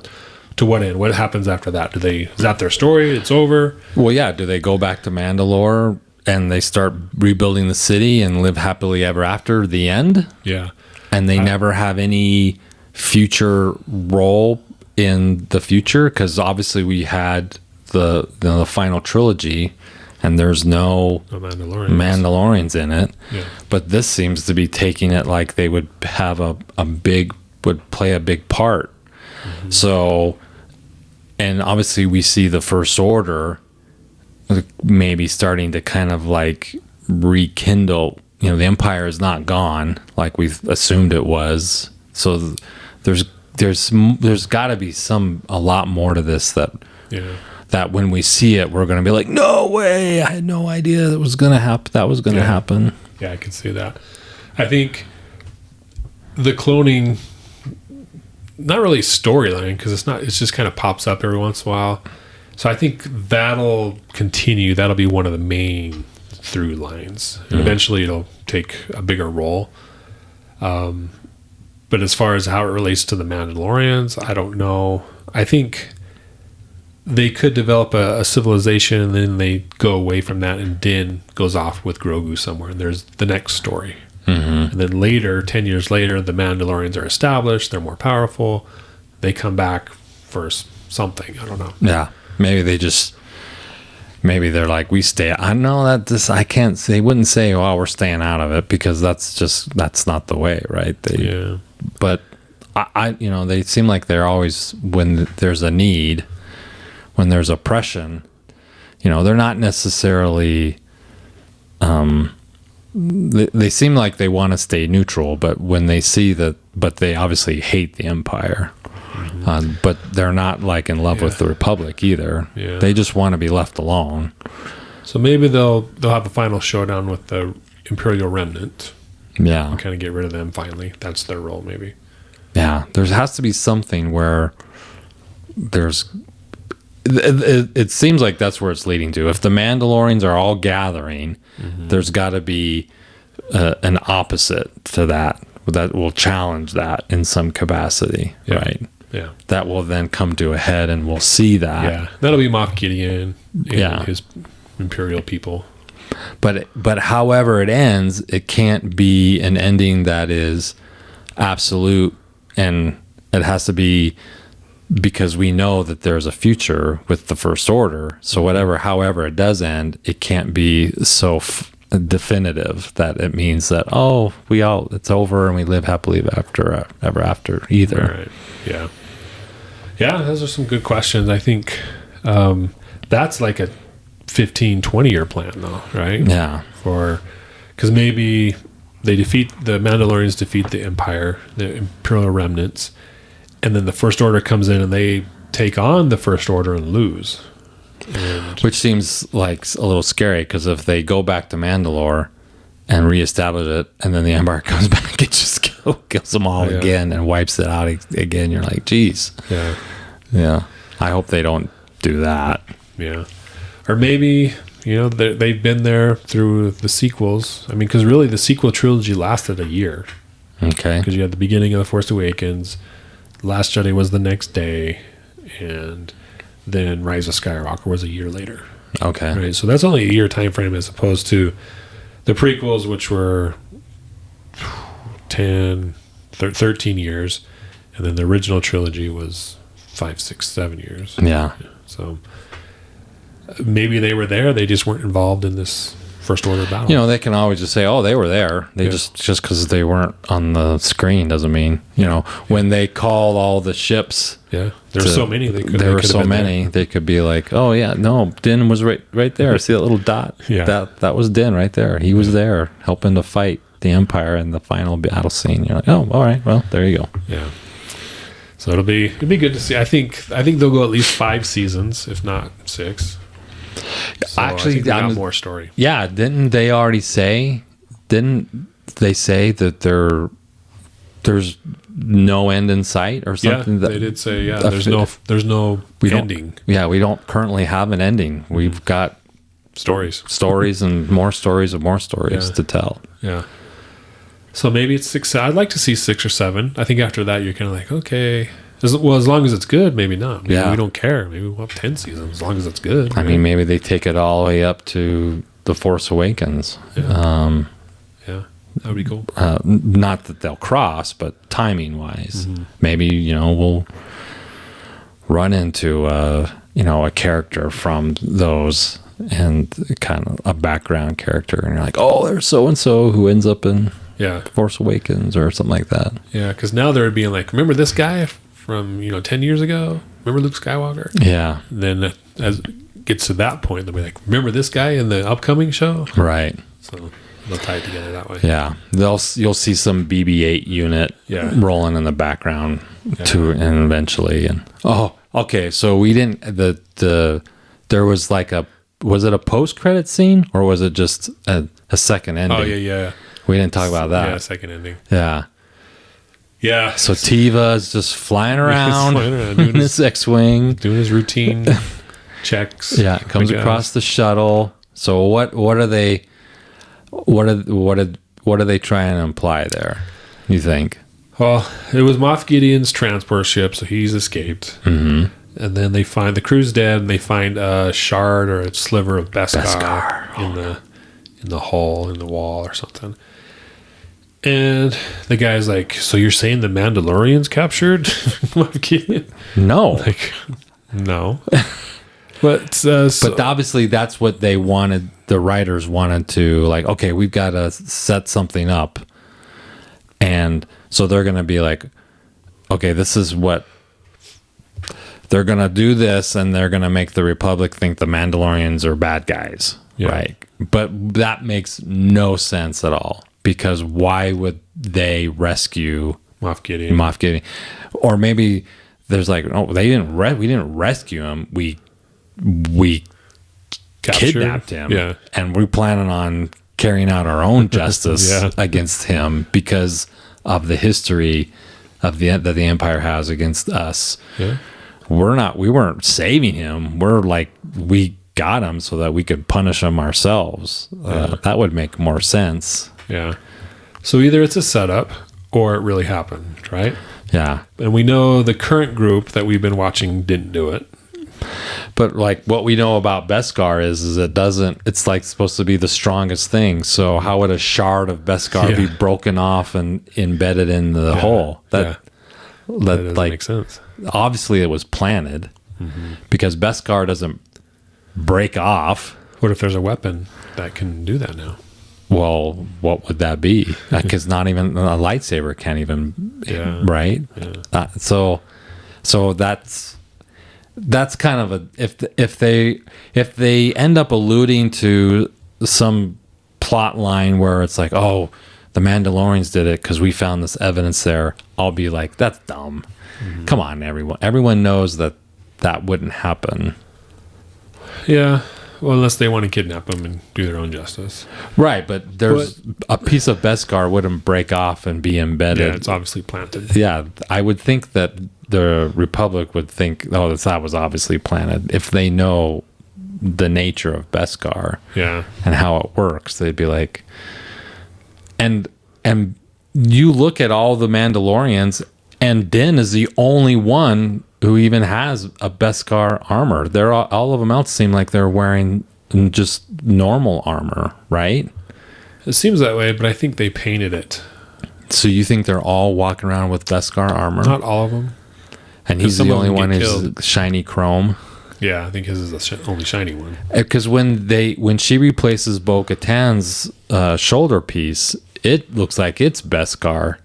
S1: To what end? What happens after that? Is that their story? It's over?
S3: Well, yeah. Do they go back to Mandalore and they start rebuilding the city and live happily ever after the end?
S1: Yeah.
S3: And they never have any future role in the future? Because obviously we had the final trilogy, and there's no Mandalorians in it.
S1: Yeah.
S3: But this seems to be taking it like they would have would play a big part. Mm-hmm. So, and obviously we see the First Order maybe starting to kind of like rekindle. The Empire is not gone like we've assumed it was. So there's got to be a lot more to this that when we see it, we're going to be like, no way, I had no idea that was going to happen. That was going to happen.
S1: Yeah, I can see that. I think the cloning, not really storyline, because it's just kind of pops up every once in a while. So I think that'll continue. That'll be one of the main through lines. And eventually it'll take a bigger role. But as far as how it relates to the Mandalorians, I don't know. I think they could develop a civilization, and then they go away from that, and Din goes off with Grogu somewhere, and there's the next story. And then later, 10 years later, the Mandalorians are established. They're more powerful. They come back for something. I don't know.
S3: Yeah. Maybe they're like, we stay. I know that I can't. They wouldn't say, "Oh, we're staying out of it," because that's not the way, right? But they seem like they're always, when there's a need, when there's oppression, they're not necessarily. They seem like they want to stay neutral, but when they see but they obviously hate the Empire. But they're not like in love with the Republic either. Yeah. They just want to be left alone.
S1: So maybe they'll have a final showdown with the Imperial Remnant.
S3: Yeah.
S1: And kind of get rid of them finally. That's their role, maybe.
S3: Yeah. There has to be something where it seems like that's where it's leading to. If the Mandalorians are all gathering, there's got to be an opposite to that will challenge that in some capacity, right?
S1: Yeah.
S3: That will then come to a head, and we'll see that.
S1: Yeah. That'll be Moff Gideon and his Imperial people.
S3: But however it ends, it can't be an ending that is absolute, and it has to be because we know that there's a future with the First Order. So however it does end, it can't be so definitive that it means that it's over and we live happily ever after either.
S1: Right. Yeah, those are some good questions. I think that's like a 15-20 year plan though, right?
S3: Yeah.
S1: Because maybe the Mandalorians defeat the Empire, the Imperial remnants, and then the First Order comes in and they take on the First Order and lose.
S3: Which seems like a little scary, because if they go back to Mandalore and reestablish it, and then the Empire comes back, it just kills them all again and wipes it out again. You're like, geez. Yeah. I hope they don't do that.
S1: Yeah. Or maybe, they've been there through the sequels. I mean, because really the sequel trilogy lasted a year.
S3: Okay.
S1: Because you had the beginning of The Force Awakens, Last Jedi was the next day, and then Rise of Skywalker was a year later.
S3: Okay.
S1: Right, so that's only a year time frame as opposed to the prequels, which were 13 years, and then the original trilogy was 5, 6, 7 years.
S3: Yeah.
S1: So maybe they were there, they just weren't involved in this First Order battle.
S3: You know, they can always just say, "Oh, they were there." They just because they weren't on the screen doesn't mean, you know, when they call all the ships.
S1: Yeah, there's so many.
S3: There were so many. They could be like, "Oh yeah, no, Din was right there. See that little dot?
S1: Yeah,
S3: that was Din right there. He was there helping to fight the Empire in the final battle scene." You're like, "Oh, all right. Well, there you go."
S1: Yeah. So it'll be good to see. I think they'll go at least 5 seasons, if not 6. So
S3: actually,
S1: they got more story.
S3: Yeah, didn't they already say? Didn't they say that there's no end in sight or something?
S1: Yeah, they did say. Yeah, there's no ending.
S3: We don't currently have an ending. We've got stories and more stories to tell.
S1: Yeah. So maybe it's 6. I'd like to see 6 or 7. I think after that you're kind of like, okay. As long as it's good, maybe not. Maybe we don't care. Maybe we'll have 10 seasons as long as it's good.
S3: I mean, maybe they take it all the way up to The Force Awakens.
S1: Yeah, that would be cool.
S3: Not that they'll cross, but timing-wise. Mm-hmm. Maybe, you know, we'll run into, a character from those and kind of a background character. And you're like, oh, there's so-and-so who ends up in Force Awakens or something like that.
S1: Yeah, because now they're being like, remember this guy from 10 years ago? Remember Luke Skywalker?
S3: Yeah.
S1: And then as it gets to that point, they'll be like, remember this guy in the upcoming show?
S3: Right.
S1: So they'll tie it together that way.
S3: Yeah. You'll see some BB-8 unit rolling in the background and eventually. And okay. So we didn't there was like was it a post-credit scene or was it just a second ending?
S1: Oh yeah.
S3: We didn't talk about that.
S1: Yeah, second ending.
S3: Yeah.
S1: Yeah.
S3: So Tiva is just flying around doing his X-Wing,
S1: doing his routine checks.
S3: Yeah, comes across the shuttle. So what are they trying to imply there? You think?
S1: Well, it was Moff Gideon's transport ship, so he's escaped.
S3: Mm-hmm.
S1: And then they find the crew's dead, and they find a shard or a sliver of Beskar. in the hull, in the wall or something. And the guy's like, so you're saying the Mandalorians captured Moff Gideon?
S3: No.
S1: Like, no. But
S3: obviously that's what they wanted. The writers wanted to, like, okay, we've got to set something up. And so they're going to be like, okay, this is what they're going to do this, and they're going to make the Republic think the Mandalorians are bad guys. Yeah. Right. But that makes no sense at all, because why would they rescue
S1: Moff Gideon?
S3: Or maybe there's like, oh, we didn't rescue him. We kidnapped him.
S1: Yeah.
S3: And we're planning on carrying out our own justice against him because of the history of that the Empire has against us.
S1: Yeah.
S3: We weren't saving him. We're like, we got him so that we could punish him ourselves. That would make more sense.
S1: Yeah. So either it's a setup or it really happened, right?
S3: Yeah.
S1: And we know the current group that we've been watching didn't do it.
S3: But like what we know about Beskar is it's like supposed to be the strongest thing. So how would a shard of Beskar be broken off and embedded in the hole? That
S1: doesn't make sense.
S3: Obviously it was planted because Beskar doesn't break off.
S1: What if there's a weapon that can do that now?
S3: Well, what would that be? Because not even a lightsaber can't even, right? Yeah. So that's kind of a if they end up alluding to some plot line where it's like, oh, the Mandalorians did it because we found this evidence there, I'll be like, that's dumb. Mm-hmm. Come on, everyone knows that wouldn't happen.
S1: Yeah. Well, unless they want to kidnap them and do their own justice.
S3: Right, but a piece of Beskar wouldn't break off and be embedded.
S1: Yeah, it's obviously planted.
S3: Yeah, I would think that the Republic would think, oh, that was obviously planted. If they know the nature of Beskar and how it works, they'd be like... And you look at all the Mandalorians, and Din is the only one who even has a Beskar armor. They're all of them else seem like they're wearing just normal armor, right?
S1: It seems that way, but I think they painted it.
S3: So you think they're all walking around with Beskar armor?
S1: Not all of them.
S3: And he's the only one who's shiny chrome.
S1: Yeah, I think his is the only shiny one.
S3: Because when she replaces Bo Katan's shoulder piece, it looks like it's Beskar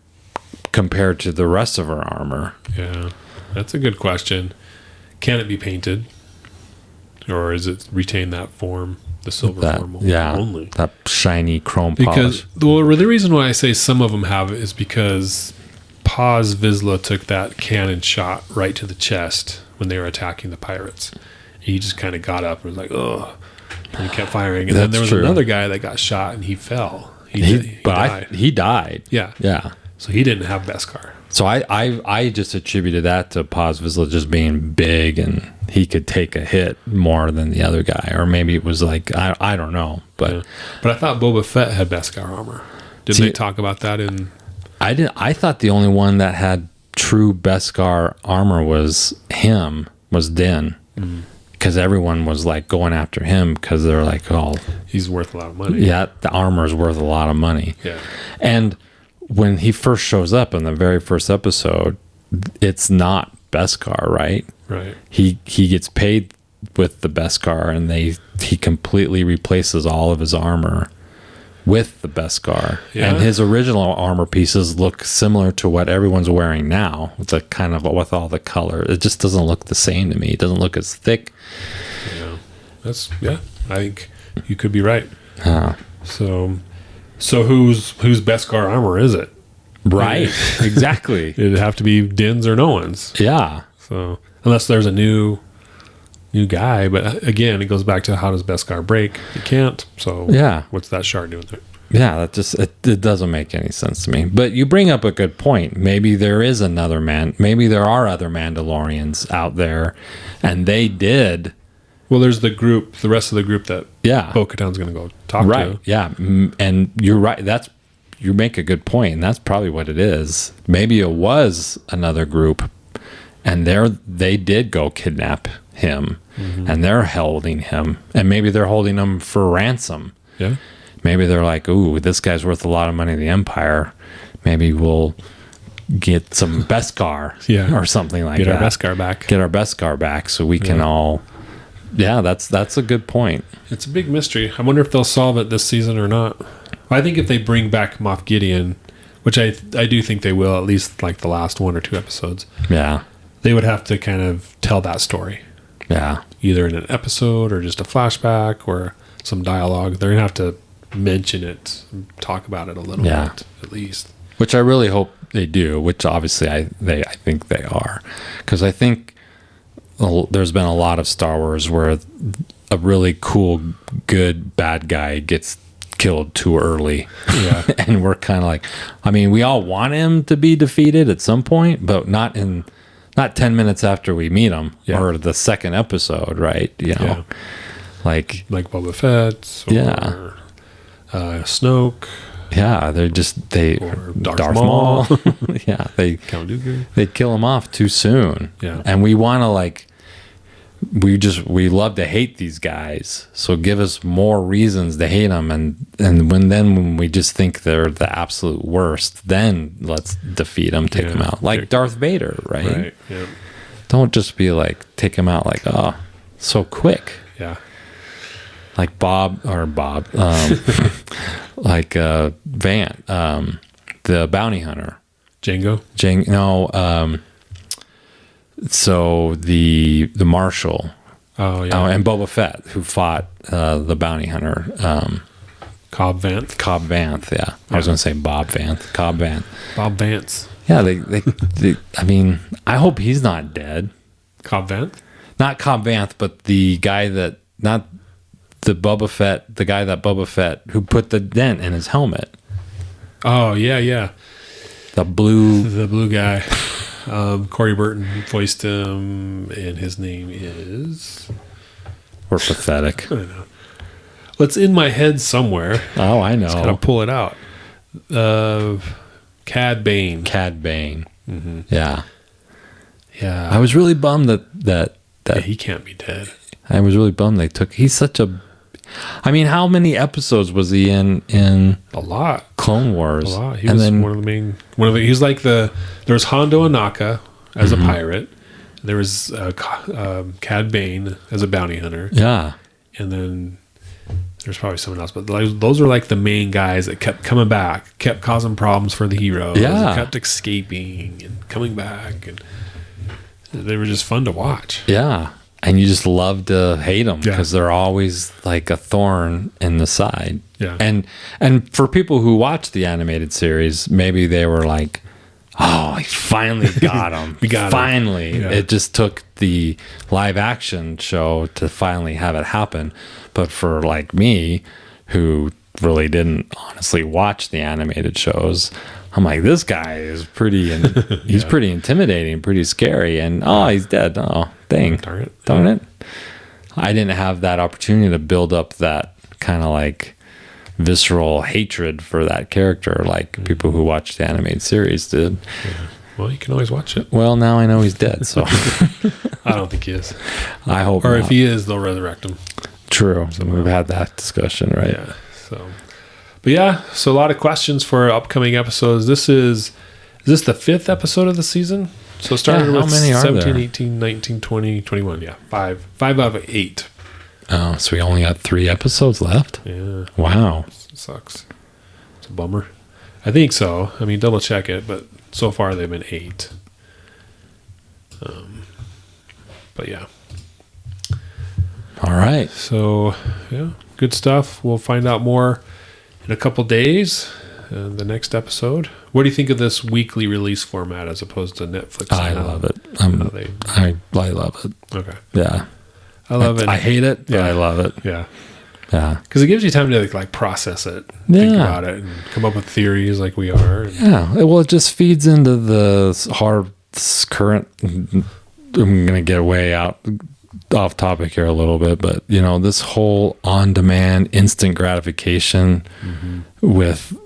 S3: compared to the rest of her armor.
S1: Yeah, that's a good question. Can it be painted, or is it retain that form, the silver form only?
S3: That shiny chrome polish.
S1: Because the reason why I say some of them have it is because Paz Vizsla took that cannon shot right to the chest when they were attacking the pirates. He just kind of got up and was like, "Oh," and he kept firing. And then there was another guy that got shot and he fell. He died.
S3: He died.
S1: Yeah.
S3: Yeah.
S1: So he didn't have Beskar.
S3: So I just attributed that to Paz Vizsla just being big and he could take a hit more than the other guy, or maybe it was like I don't know, but
S1: I thought Boba Fett had Beskar armor. Did they talk about that in?
S3: I thought the only one that had true Beskar armor was Din, because everyone was like going after him because they're like, oh,
S1: he's worth a lot of money.
S3: Yeah, the armor is worth a lot of money.
S1: Yeah,
S3: and when he first shows up in the very first episode, it's not Beskar, right?
S1: Right.
S3: He gets paid with the Beskar, and he completely replaces all of his armor with the Beskar. Yeah. And his original armor pieces look similar to what everyone's wearing now. It's a kind of with all the color. It just doesn't look the same to me. It doesn't look as thick.
S1: Yeah. I think you could be right. So whose Beskar armor is it?
S3: Right. Exactly.
S1: It'd have to be Din's or no one's.
S3: Yeah.
S1: So unless there's a new guy, but again, it goes back to how does Beskar break? You can't. So what's that shard doing there?
S3: Yeah, that just it doesn't make any sense to me. But you bring up a good point. Maybe there is another maybe there are other Mandalorians out there, and they did.
S1: Well, there's the rest of the group that Bo Katan's going to go talk to.
S3: Right. Yeah, and you're right. You make a good point, and that's probably what it is. Maybe it was another group, and they did go kidnap him, and they're holding him, and maybe they're holding him for ransom.
S1: Yeah.
S3: Maybe they're like, ooh, this guy's worth a lot of money to the Empire. Maybe we'll get some Beskar or something like that.
S1: Get our Beskar back.
S3: Get our Beskar back so we can all... Yeah, that's a good point.
S1: It's a big mystery. I wonder if they'll solve it this season or not. I think if they bring back Moff Gideon, which I do think they will, at least like the last 1 or 2 episodes.
S3: Yeah.
S1: They would have to kind of tell that story.
S3: Yeah.
S1: Either in an episode or just a flashback or some dialogue. They're going to have to mention it, talk about it a little bit, at least.
S3: Which I really hope they do, which obviously I think they are. Because I think there's been a lot of Star Wars where a really cool, good, bad guy gets killed too early. Yeah. And we're kind of like, I mean, we all want him to be defeated at some point, but not 10 minutes after we meet him or the second episode, right? You know, like
S1: Boba Fett or Snoke.
S3: Yeah,
S1: or Darth Maul.
S3: Yeah,
S1: Count Dooku.
S3: They kill him off too soon.
S1: Yeah,
S3: and we want to we love to hate these guys. So give us more reasons to hate them, and when we just think they're the absolute worst, then let's defeat them, take them out, like Darth Vader, right?
S1: Right. Yeah.
S3: Don't just be like take him out like so quick.
S1: Yeah.
S3: Like like Vant, the bounty hunter.
S1: Django?
S3: No, so the marshal.
S1: Oh, yeah.
S3: And Boba Fett, who fought the bounty hunter.
S1: Cobb Vanth.
S3: Cobb Vanth, yeah. I was going to say Bob Vanth. Cobb Vanth.
S1: Bob Vance.
S3: Yeah, they I mean, I hope he's not dead.
S1: Cobb Vanth?
S3: Not Cobb Vanth, but the guy that... Not... the guy that Boba Fett who put the dent in his helmet.
S1: Oh yeah.
S3: The blue
S1: guy. Corey Burton voiced him, and his name is.
S3: We're pathetic.
S1: I don't know. Well, it's in my head somewhere.
S3: Oh, I know.
S1: Just gotta pull it out. Cad Bane.
S3: Cad Bane.
S1: Mm-hmm.
S3: Yeah.
S1: Yeah.
S3: I was really bummed that
S1: he can't be dead.
S3: I was really bummed they took. He's such a. I mean, how many episodes was he in
S1: a lot?
S3: Clone Wars.
S1: A lot. He was one of the main. He's like there was Hondo Anaka as a pirate. There was Cad Bane as a bounty hunter.
S3: Yeah.
S1: And then there's probably someone else, but those are like the main guys that kept coming back, kept causing problems for the heroes.
S3: Yeah.
S1: Kept escaping and coming back, and they were just fun to watch.
S3: Yeah. And you just love to hate them because they're always like a thorn in the side.
S1: Yeah.
S3: And for people who watch the animated series, maybe they were like, oh, I finally got him.
S1: We got him.
S3: Finally.
S1: Yeah.
S3: It just took the live action show to finally have it happen. But for like me, who really didn't honestly watch the animated shows, I'm like, this guy is pretty, he's pretty intimidating, pretty scary. And he's dead. Oh, dang. Darn it. I didn't have that opportunity to build up that kind of like visceral hatred for that character like people who watch the animated series did.
S1: Yeah. Well, you can always watch it.
S3: Well, now I know he's dead, so.
S1: I don't think he is.
S3: I hope
S1: Or
S3: not.
S1: if he is, they'll resurrect him.
S3: True. So we've had that discussion, right?
S1: Yeah. But yeah, so a lot of questions for upcoming episodes. Is this the 5th episode of the season? So it started with 17, 18, 19, 20, 21. Yeah, 5 out of 8.
S3: Oh, so we only got 3 episodes left?
S1: Yeah.
S3: Wow.
S1: It sucks. It's a bummer. I think so. I mean, double check it, but so far they've been 8. But yeah.
S3: All right.
S1: So, yeah, good stuff. We'll find out more in a couple days in the next episode. What do you think of this weekly release format as opposed to Netflix?
S3: I love it. I love it.
S1: Okay.
S3: Yeah.
S1: I love it.
S3: I hate it, but I love it.
S1: Yeah.
S3: Yeah.
S1: Because it gives you time to like process it, think about it, and come up with theories like we are.
S3: Yeah. Well, it just feeds into the current. I'm going to get way off topic here a little bit, but this whole on-demand instant gratification with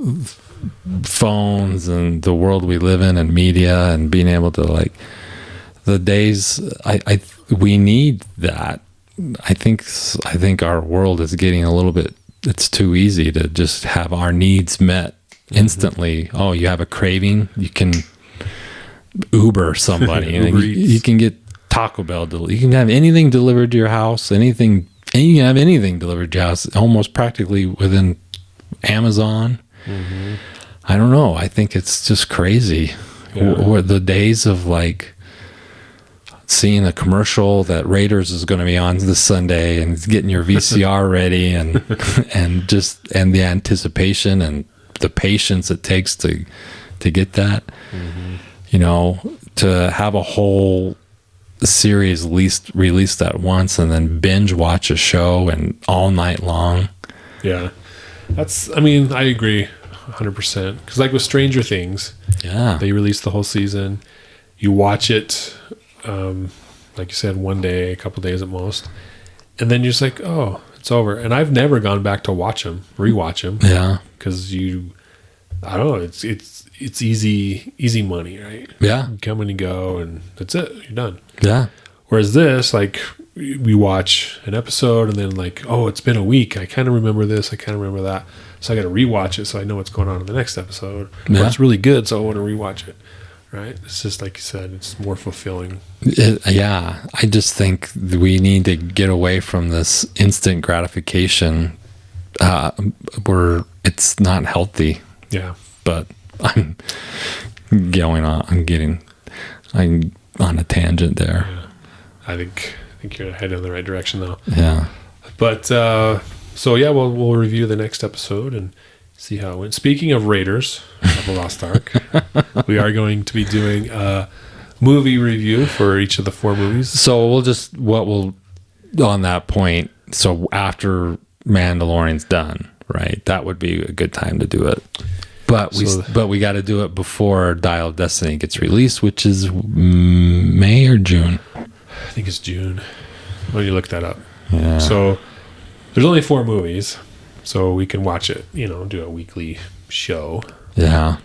S3: phones and the world we live in and media and being able to like the days we need that. I think our world is getting a little bit, it's too easy to just have our needs met instantly. Oh, you have a craving, you can Uber somebody and you can get Taco Bell. You can have anything delivered to your house, and you can have anything delivered to your house almost practically within Amazon. I don't know. I think it's just crazy. Or the days of like seeing a commercial that Raiders is going to be on this Sunday and getting your VCR ready and the anticipation and the patience it takes to get that. To have a whole series released at once and then binge watch a show and all night long. Yeah.
S1: I agree 100%. Because like with Stranger Things, they released the whole season. You watch it, like you said, one day, a couple days at most. And then you're just like, oh, it's over. And I've never gone back to rewatch them.
S3: Yeah.
S1: Because I don't know, it's easy money, right?
S3: Yeah.
S1: You come and you go and that's it. You're done.
S3: Yeah.
S1: Whereas this, like, we watch an episode and then like, oh, it's been a week. I kind of remember this. I kind of remember that. So I got to rewatch it so I know what's going on in the next episode. Yeah. Or it's really good, so I want to rewatch it. Right? It's just like you said, it's more fulfilling.
S3: I just think we need to get away from this instant gratification where it's not healthy.
S1: Yeah.
S3: But I'm on a tangent there.
S1: Yeah. I think you're heading in the right direction though.
S3: Yeah.
S1: But so yeah, we'll review the next episode and see how it went. Speaking of Raiders of the Lost Ark, we are going to be doing a movie review for each of the 4 movies.
S3: So on that point, so after Mandalorian's done, right? That would be a good time to do it. But we got to do it before Dial of Destiny gets released, which is May or June.
S1: I think it's June. When you look that up.
S3: Yeah.
S1: So there's only 4 movies, so we can watch it. Do a weekly show.
S3: Yeah.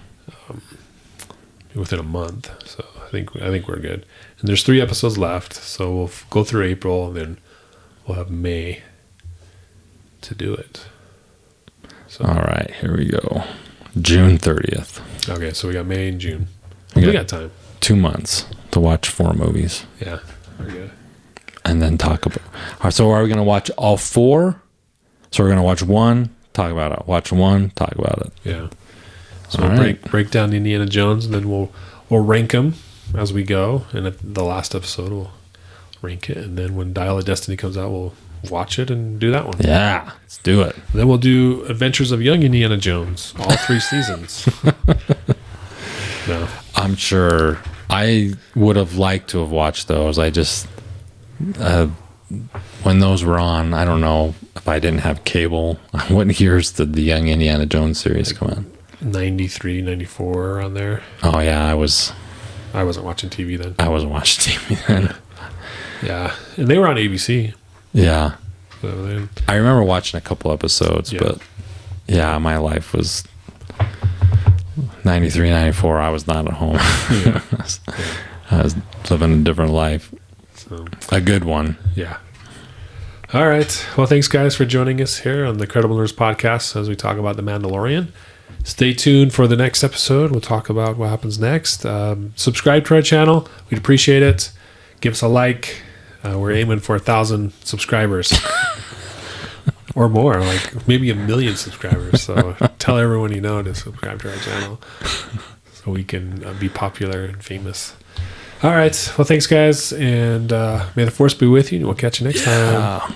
S1: within a month. So I think we're good. And there's 3 episodes left, so we'll go through April, and then we'll have May to do it. So,
S3: all right, here we go. June 30th.
S1: Okay, so we got May and June.
S3: We
S1: We got time.
S3: 2 months to watch 4 movies.
S1: Yeah, we're good.
S3: And then talk about. All right, so are we going to watch all 4? So we're going to watch 1, talk about it. Watch 1, talk about it.
S1: Yeah. So
S3: All
S1: we'll
S3: right.
S1: break down Indiana Jones, and then we'll rank them as we go. And at the last episode, we'll rank it. And then when Dial of Destiny comes out, we'll watch it and do that one.
S3: Yeah, let's do it.
S1: Then we'll do Adventures of Young Indiana Jones, all 3 seasons. No.
S3: I'm sure I would have liked to have watched those. I just, when those were on, I don't know if I didn't have cable. What years did the Young Indiana Jones series come out?
S1: 93, 94 around there.
S3: Oh, yeah, I wasn't
S1: watching TV then.
S3: watching TV then.
S1: Yeah. And they were on ABC.
S3: Yeah.
S1: So then,
S3: I remember watching a couple episodes,
S1: Yeah.
S3: but yeah, my life was 93, 94. I was not at home.
S1: Yeah.
S3: I was living a different life.
S1: so,
S3: A good one.
S1: yeah. All right. Well, thanks, guys, for joining us here on the Credible Nerds podcast as we talk about The Mandalorian. Stay tuned for the next episode. We'll talk about what happens next. Subscribe to our channel. We'd appreciate it. Give us a like. We're aiming for 1,000 subscribers or more, like maybe 1 million subscribers. So tell everyone you know to subscribe to our channel so we can be popular and famous. All right. Well, thanks, guys. And may the force be with you. We'll catch you next time.